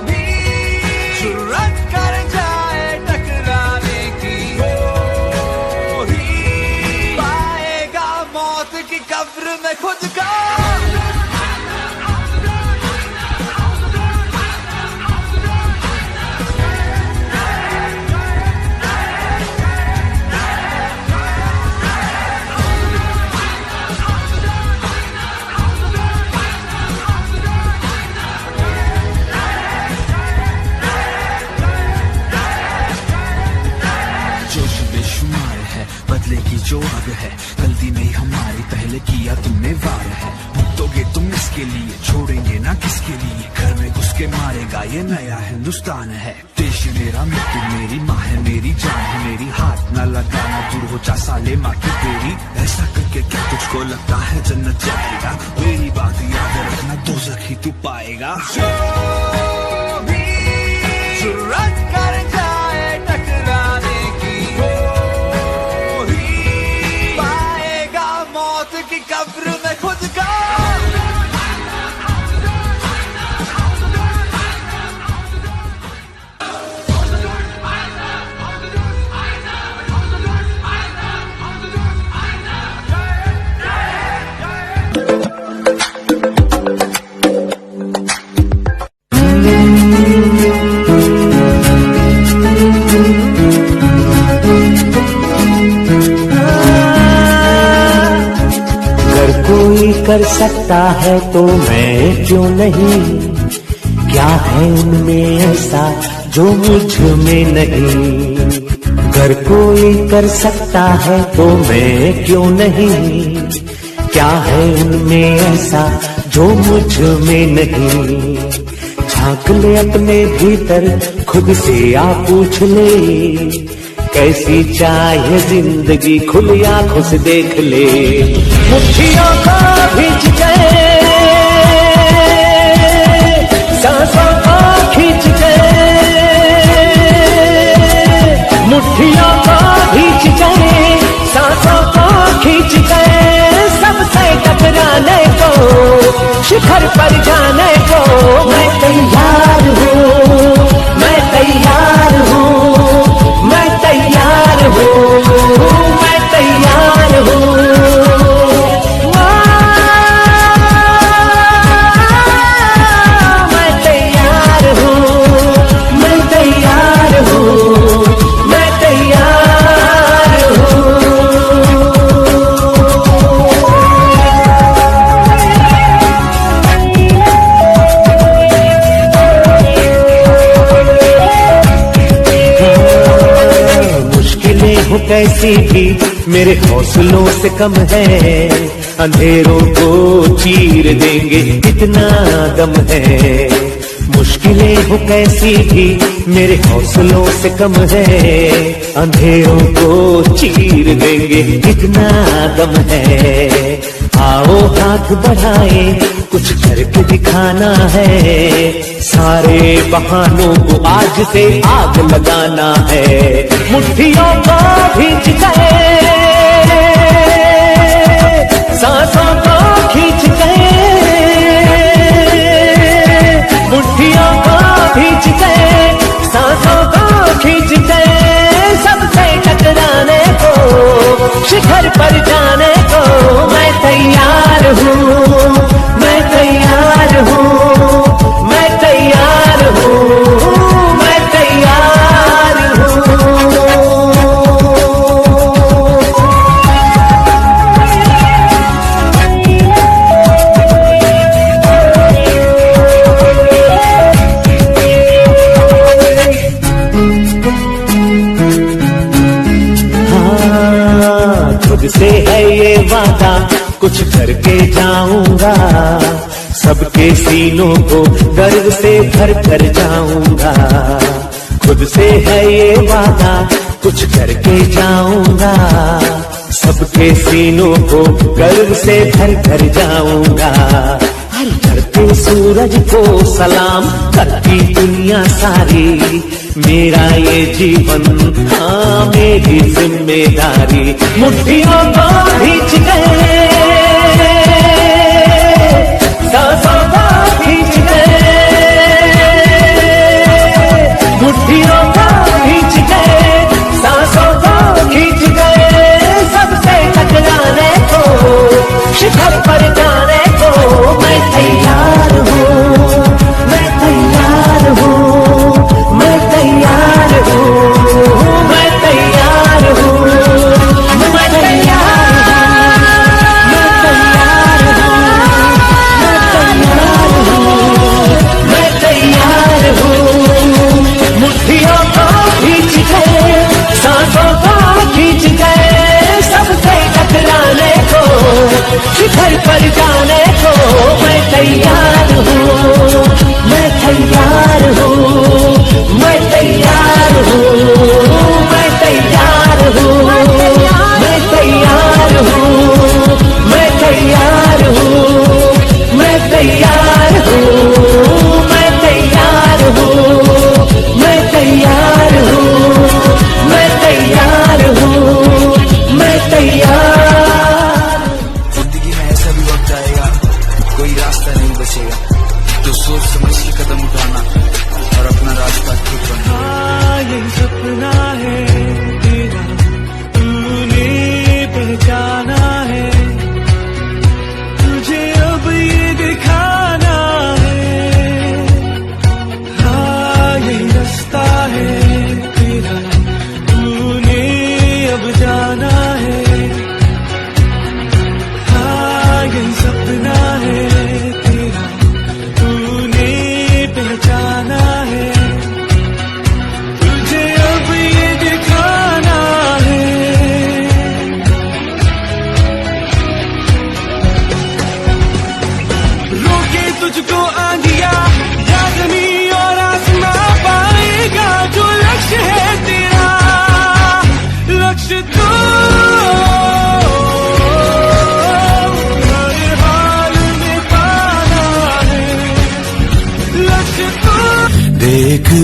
भी जुर्रत कर जाए टकराने की वो ही पाएगा मौत की कब्र में खुद का। बदले की जो आग है गलती नहीं हमारी, पहले किया तुमने वार है, भुगतोगे तुम इसके लिए, छोड़ेंगे ना किसके लिए, घर में घुस के मारेगा ये नया हिंदुस्तान है, देश मेरा मृत्यु मेरी माँ है, मेरी जान है मेरी, हाथ न लगाना दूर हो जा साले माँ की तेरी, ऐसा करके क्या तुझको लगता है जन्नत जाएगा, मेरी बात याद रखना दोज़ख ही तू पाएगा, जो भी जुर्रत कर जाए टकराने की की कब्र में खुद का। कर सकता है तो मैं क्यों नहीं, क्या है उनमें ऐसा जो मुझ में नहीं, अगर कोई कर सकता है तो मैं क्यों नहीं, क्या है उनमें ऐसा जो मुझ में नहीं, झांक ले अपने भीतर खुद से आ पूछ ले, कैसी चाहे जिंदगी खुली आंखों से देख ले। मुट्ठियों को भींच गए, सांसों को खींच गए, मुट्ठियों को भींच गए, सांसों को खींच गए, सबसे टकराने को, शिखर पर जाने को मैं तैयार हूँ, मैं तैयार हूँ, मैं तैयार हूँ, मैं तैयार हूँ। मैं तैयार हूँ, मैं तैयार हूँ, मैं तैयार हूँ। हो कैसी भी मेरे हौसलों से कम है, अंधेरों को चीर देंगे इतना दम है। मुश्किलें हो कैसी भी मेरे हौसलों से कम है, अंधेरों को चीर देंगे इतना दम है। आओ हाथ बढ़ाए, कुछ करके दिखाना है, सारे बहानों को आज से आग लगाना है। मुट्ठियों को भींच गए, सांसों को खींच गए, मुट्ठियों को भींच गए, सांसों को खींच गए, सबसे टकराने को, शिखर पर जाने को मैं तैयार हूँ, मैं तैयार हूँ, मैं तैयार हूँ, मैं तैयार हूँ। हाँ, खुद से है ये वादा, कुछ करके जाऊंगा, सबके सीनों को गर्व से भर कर जाऊंगा। खुद से है ये वादा, कुछ करके जाऊंगा, सबके सीनों को गर्व से भर कर जाऊंगा। हर करते सूरज को सलाम करती दुनिया सारी, मेरा ये जीवन हाँ मेरी जिम्मेदारी। मुट्ठियों को भींच गए, सांसों को खींच गए, मुट्ठियों को भींच गए, सांसों को खींच गए, सबसे टकराने को, शिखर पर जाने को मैं तैयार हूँ, मैं तैयार हूँ, मैं तैयार हूँ, मैं तैयार हूँ, मैं तैयार हूँ।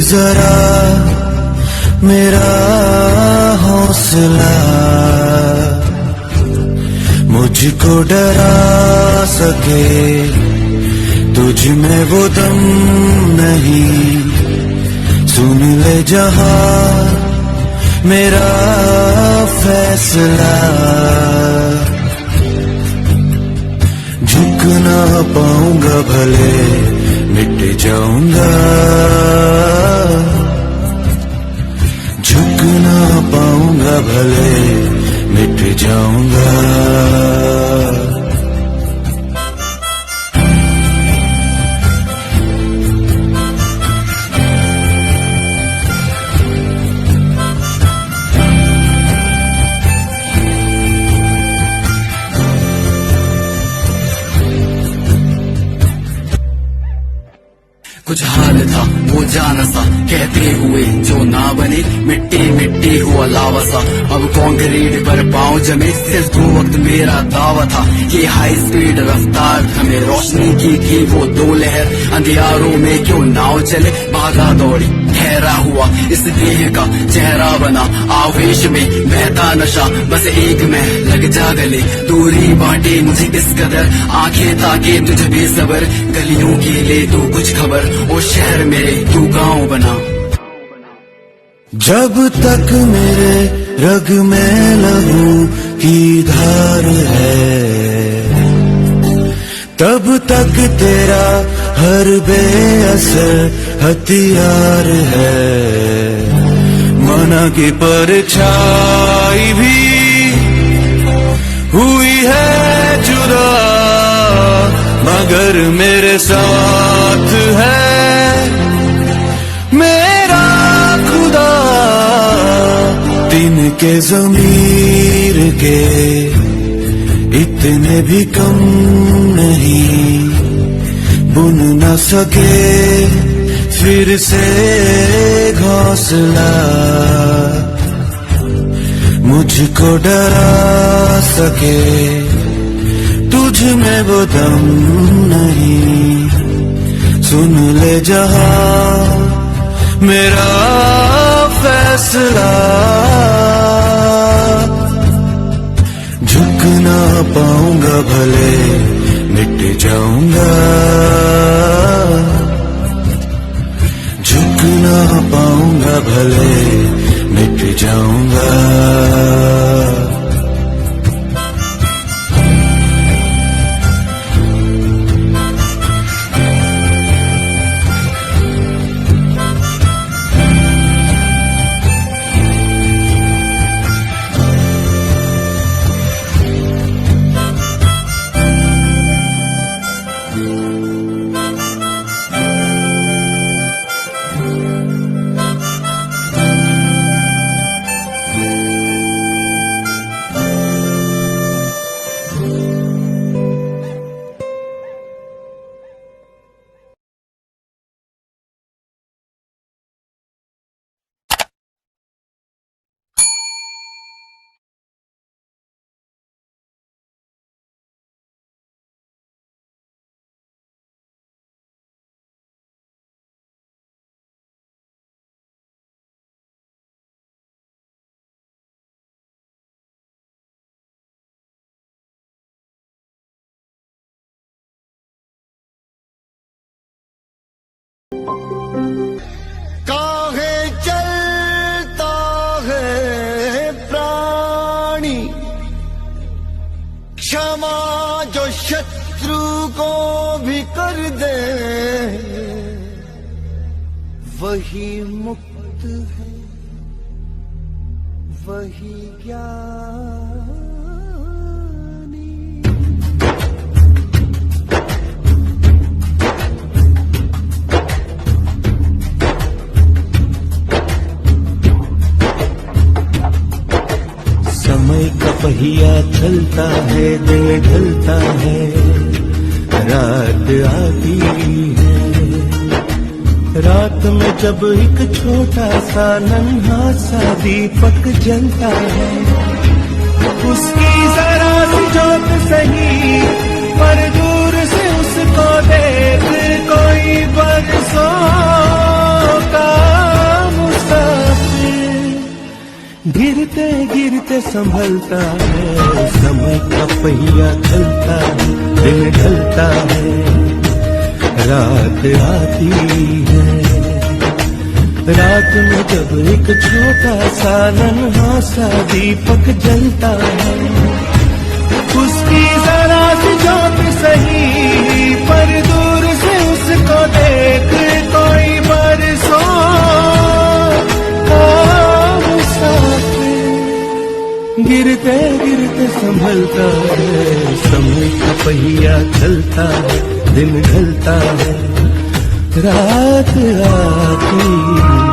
जरा मेरा हौसला, मुझको डरा सके तुझ में वो दम नहीं। सुन ले जहां मेरा फैसला, झुक ना पाऊंगा भले मिट जाऊंगा, झुक ना पाऊंगा भले मिट जाऊंगा। कुछ हाल था वो जान सा, कहते हुए जो ना बने, मिट्टी मिट्टी हुआ लावा सा। अब कंक्रीट पर पांव जमे, सिर्फ दो वक्त मेरा दावा था। ये हाई स्पीड रफ्तार हमें रोशनी की थी वो दो लहर, अंधियारों में क्यों नाव चले, भागा दौड़ी ठहरा हुआ इस देह का चेहरा बना, आवेश में बहता नशा, बस एक में लग जा गले। दूरी बांटे मुझे किस कदर, आंखें ताके तुझे बेसबर, गलियों की ले तू कुछ खबर, ओ शहर मेरे तू गांव बना। जब तक मेरे रग में लहू की धार है, तब तक तेरा हर बेअसर हथियार है। मना की परछाई भी हुई है जुदा, मगर मेरे साथ है मेरा खुदा। दिन के ज़मीर के इतने भी कम नहीं, बुन न सके फिर से घोंसला, मुझको डरा सके तुझ में वो दम नहीं। सुन ले जहां मेरा फैसला, झुक ना पाऊंगा भले मिट जाऊंगा, झुक ना पाऊंगा भले मिट जाऊंगा। काहे चलता है प्राणी, क्षमा जो शत्रु को भी कर दे, वही मुक्त है वही ज्ञानी। समय का पहिया चलता है, दिन ढलता है, रात आती है। रात में जब एक छोटा सा नन्हा सा दीपक जलता है, उसकी जरा सी जोत सही पर दूर से उसको देख कोई बरसों का गिरते गिरते संभलता है, समय का पहिया चलता है, दिन ढलता है, रात आती है। रात में जब एक छोटा सा नन्हा सा दीपक जलता है, उसकी जरा सी ज्योत सही पर दूर से उसको देख कोई बरसों गिरते गिरते संभलता है, समय का पहिया चलता है, दिन ढलता है, रात आती है।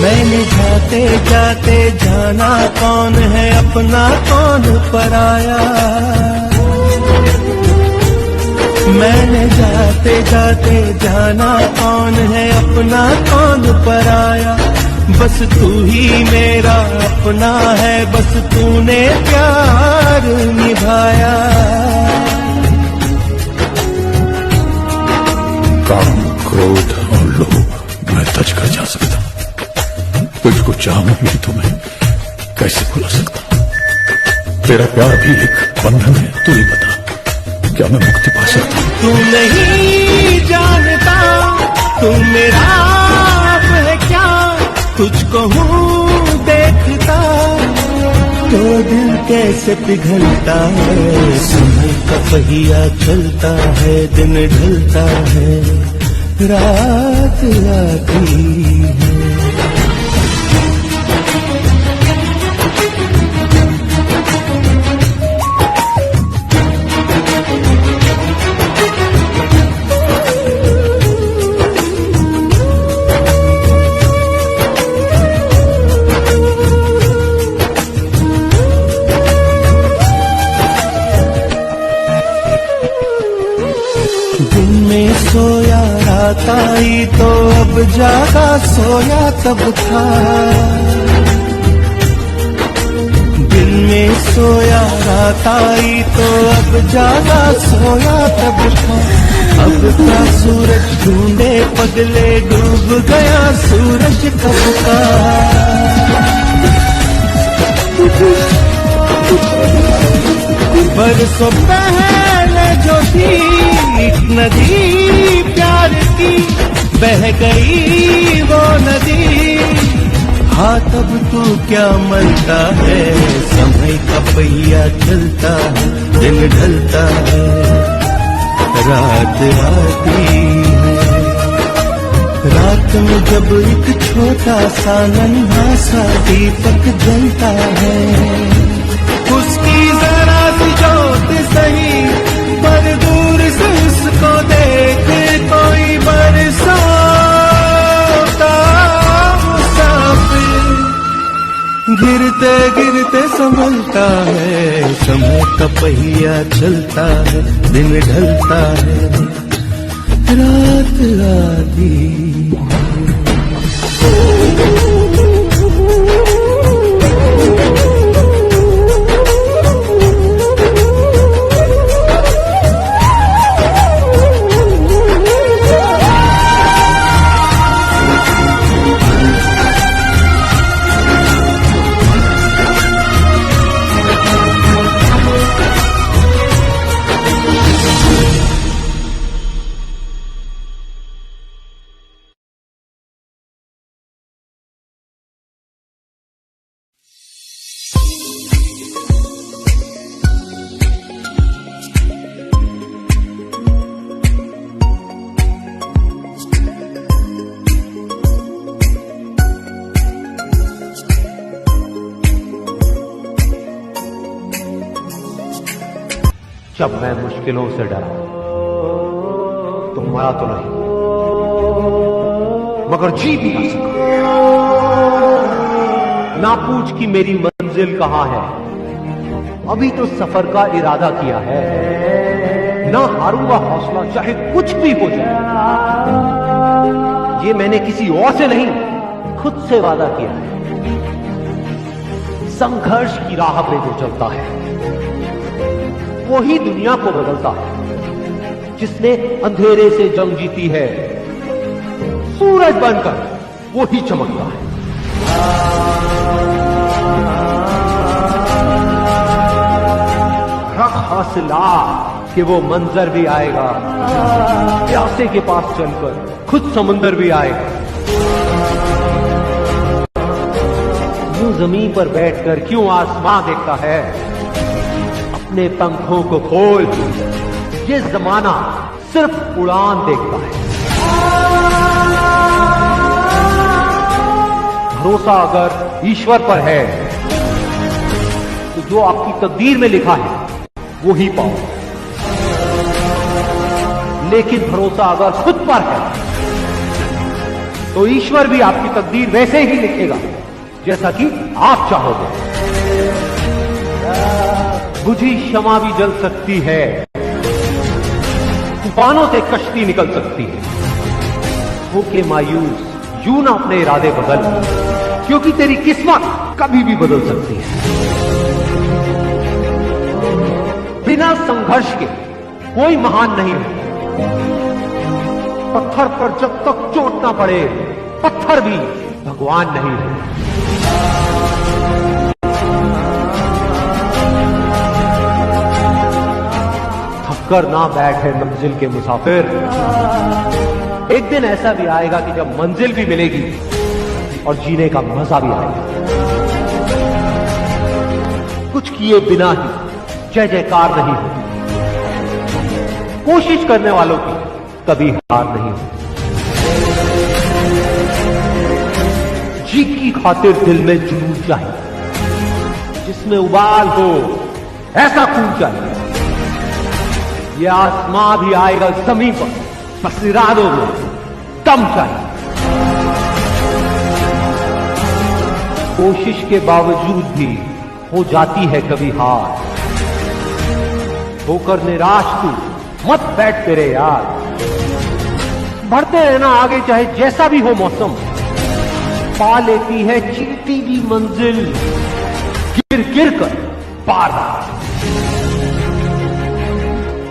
मैंने जाते जाते जाना कौन है अपना कौन पराया, मैंने जाते जाते जाना कौन है अपना कौन पराया। बस तू ही मेरा अपना है, बस तूने प्यार निभाया। काम, क्रोध और लोभ मैं तज कर जा सकता, तुझको चाहूं भी तो मैं कैसे भुला सकता। तेरा प्यार भी एक बंधन है, तू ही बता क्या मैं मुक्ति पा सकता हूँ? तू नहीं जानता तू मेरा आप है क्या, तुझको हूँ देखता तो दिल कैसे पिघलता है। समय का पहिया चलता है, दिन ढलता है, रात आती है। दिन में सोया रात आई तो अब जागा सोया तब था, दिन में सोया रात आई तो अब जागा सोया तब था। अब का सूरज ढूंढे पगले डूब गया सूरज कब का। बरसों पहले जो थी एक नदी प्यार की, बह गई वो नदी। हाँ तब तू क्या मरता है, समय का पहिया चलता है, दिन ढलता है, रात आती है। रात में जब एक छोटा सा नन्हा सा दीपक जलता है, उसकी जरा सी ज्योत सही पर दूर से उसको देख कोई बरसों का मुसाफिर गिरते गिरते संभलता है। समय का पहिया चलता है, दिन ढलता है, रात आती है। जब मैं मुश्किलों से डरा तुम मरा तो नहीं, मगर जी भी ना सका। ना पूछ कि मेरी मंजिल कहां है, अभी तो सफर का इरादा किया है। ना हारूंगा हौसला चाहे कुछ भी हो जाए। ये मैंने किसी और से नहीं, खुद से वादा किया है। संघर्ष की राह पे जो चलता है वो ही दुनिया को बदलता है। जिसने अंधेरे से जंग जीती है, सूरज बनकर वो ही चमकता है। रख हौसला कि वो मंजर भी आएगा, प्यासे के पास चलकर खुद समुंदर भी आएगा। यूं जमीन पर बैठकर क्यों आसमां देखता है, अपने पंखों को खोल, ये जमाना सिर्फ उड़ान देखता है। भरोसा अगर ईश्वर पर है तो जो आपकी तकदीर में लिखा है वो ही पाओ। लेकिन भरोसा अगर खुद पर है तो ईश्वर भी आपकी तकदीर वैसे ही लिखेगा जैसा कि आप चाहोगे। बुझी शमा भी जल सकती है, तूफानों से कश्ती निकल सकती है। होके मायूस यूं ना अपने इरादे बदल, क्योंकि तेरी किस्मत कभी भी बदल सकती है। बिना संघर्ष के कोई महान नहीं है। पत्थर पर जब तक चोट ना पड़े, पत्थर भी भगवान नहीं है। थककर ना बैठे मंजिल के मुसाफिर, एक दिन ऐसा भी आएगा कि जब मंजिल भी मिलेगी और जीने का मजा भी आएगा। कुछ किए बिना ही जय जयकार नहीं होती। कोशिश करने वालों की कभी हार नहीं होती। जीत की खातिर दिल में जुनून चाहिए, जिसमें उबाल हो ऐसा खून चाहिए। ये आसमां भी आएगा जमीन पर, बस इरादों में दम चाहिए। कोशिश के बावजूद भी हो जाती है कभी हार, होकर निराश तू मत बैठ तेरे यार। बढ़ते रहना आगे चाहे जैसा भी हो मौसम, पा लेती है चीलती भी मंजिल, गिर गिर कर पार।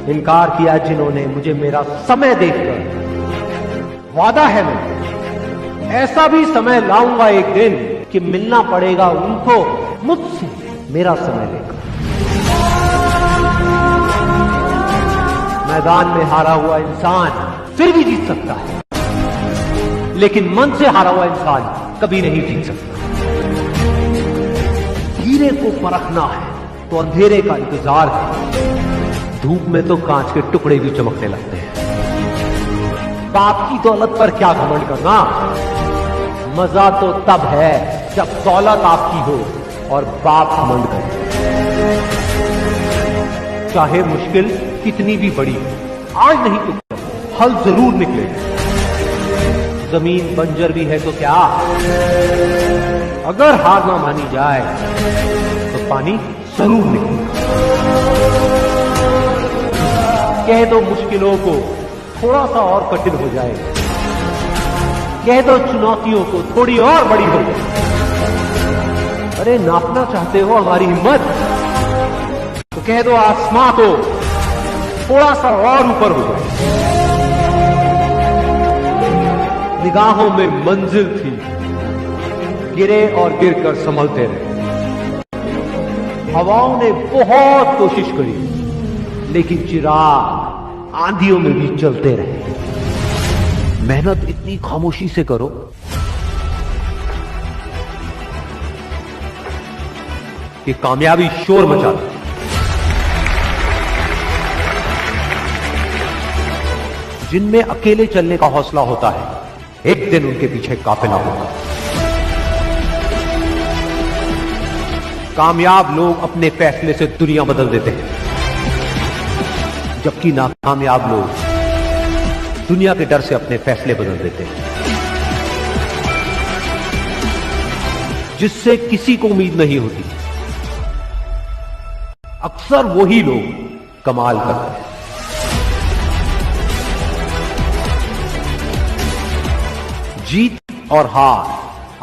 इनकार किया जिन्होंने मुझे मेरा समय देखकर, वादा है मैं ऐसा भी समय लाऊंगा एक दिन कि मिलना पड़ेगा उनको मुझसे मेरा समय लेकर। मैदान में हारा हुआ इंसान फिर भी जीत सकता है, लेकिन मन से हारा हुआ इंसान कभी नहीं जीत सकता। हीरे को परखना है तो अंधेरे का इंतजार है। धूप में तो कांच के टुकड़े भी चमकने लगते हैं। बाप की दौलत पर क्या घमंड करना, मजा तो तब है जब दौलत आपकी हो और बाप घमंड करे। चाहे मुश्किल कितनी भी बड़ी हो, आज नहीं तो हल जरूर निकलेगा। जमीन बंजर भी है तो क्या, अगर हार ना मानी जाए तो पानी जरूर निकलेगा। कह दो मुश्किलों को थोड़ा सा और कठिन हो जाए, कह दो चुनौतियों को थोड़ी और बड़ी हो जाए। अरे नापना चाहते हो हमारी हिम्मत, तो कह दो आसमां को थोड़ा सा और ऊपर हो जाए। निगाहों में मंजिल थी, गिरे और गिरकर संभलते रहे। हवाओं ने बहुत कोशिश करी, लेकिन चिराग आंधियों में भी चलते रहे। मेहनत इतनी खामोशी से करो कि कामयाबी शोर मचा दे। जिनमें अकेले चलने का हौसला होता है, एक दिन उनके पीछे काफिला होगा। कामयाब लोग अपने फैसले से दुनिया बदल देते हैं, जबकि नाकामयाब लोग दुनिया के डर से अपने फैसले बदल देते हैं। जिससे किसी को उम्मीद नहीं होती, अक्सर वही लोग कमाल करते हैं। जीत और हार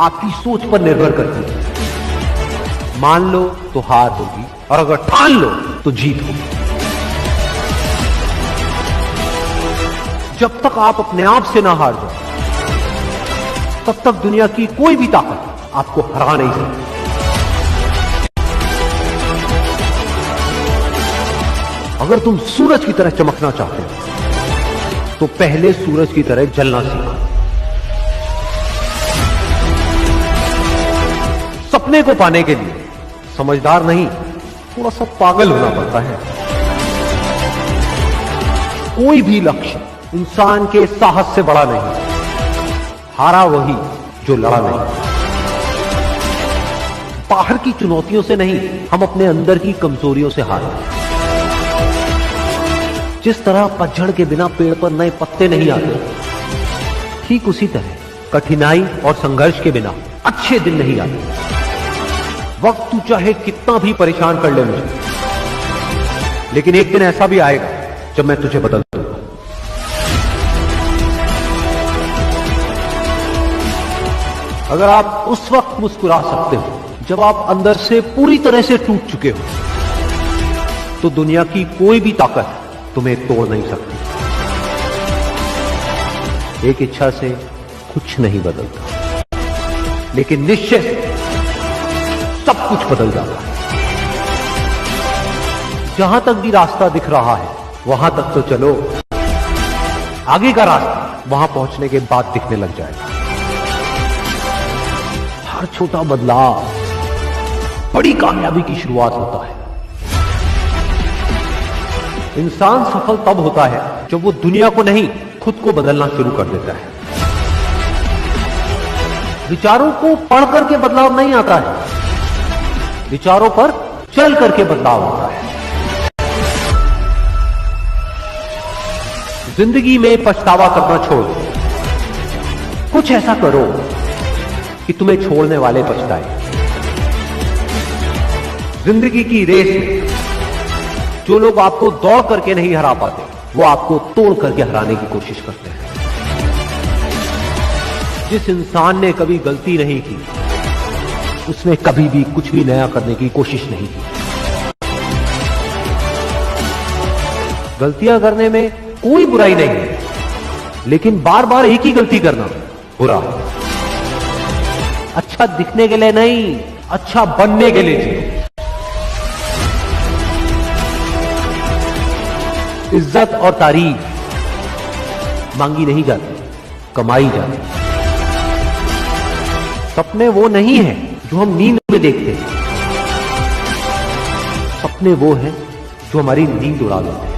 आपकी सोच पर निर्भर करती है। मान लो तो हार होगी, और अगर ठान लो तो जीत होगी। जब तक आप अपने आप से ना हार जाओ, तब तक दुनिया की कोई भी ताकत आपको हरा नहीं सकती। अगर तुम सूरज की तरह चमकना चाहते हो तो पहले सूरज की तरह जलना सीखो। सपने को पाने के लिए समझदार नहीं, थोड़ा सा पागल होना पड़ता है। कोई भी लक्ष्य इंसान के साहस से बड़ा नहीं। हारा वही जो लड़ा नहीं। बाहर की चुनौतियों से नहीं, हम अपने अंदर की कमजोरियों से हारे। जिस तरह पतझड़ के बिना पेड़ पर नए पत्ते नहीं आते, ठीक उसी तरह कठिनाई और संघर्ष के बिना अच्छे दिन नहीं आते। वक्त तू चाहे कितना भी परेशान कर ले मुझे, लेकिन एक दिन ऐसा भी आएगा जब मैं तुझे बदल दूंगा। अगर आप उस वक्त मुस्कुरा सकते हो जब आप अंदर से पूरी तरह से टूट चुके हो, तो दुनिया की कोई भी ताकत तुम्हें तोड़ नहीं सकती। एक इच्छा से कुछ नहीं बदलता, लेकिन निश्चय से सब कुछ बदल जाता है। जहां तक भी रास्ता दिख रहा है वहां तक तो चलो, आगे का रास्ता वहां पहुंचने के बाद दिखने लग जाएगा। हर छोटा बदलाव बड़ी कामयाबी की शुरुआत होता है। इंसान सफल तब होता है जब वो दुनिया को नहीं, खुद को बदलना शुरू कर देता है। विचारों को पढ़ करके बदलाव नहीं आता है, विचारों पर चल करके बदलाव होता है। जिंदगी में पछतावा करना छोड़ दो। कुछ ऐसा करो कि तुम्हें छोड़ने वाले पछताए। जिंदगी की रेस में जो लोग आपको दौड़ करके नहीं हरा पाते, वो आपको तोड़ करके हराने की कोशिश करते हैं। जिस इंसान ने कभी गलती नहीं की, उसने कभी भी कुछ भी नया करने की कोशिश नहीं की। गलतियां करने में कोई बुराई नहीं है, लेकिन बार बार एक ही गलती करना बुरा है। अच्छा दिखने के लिए नहीं, अच्छा बनने के लिए जियो। इज्जत और तारीफ मांगी नहीं जाती, कमाई जाती। सपने वो नहीं है जो हम नींद में देखते हैं, सपने वो हैं जो हमारी नींद उड़ा देते हैं।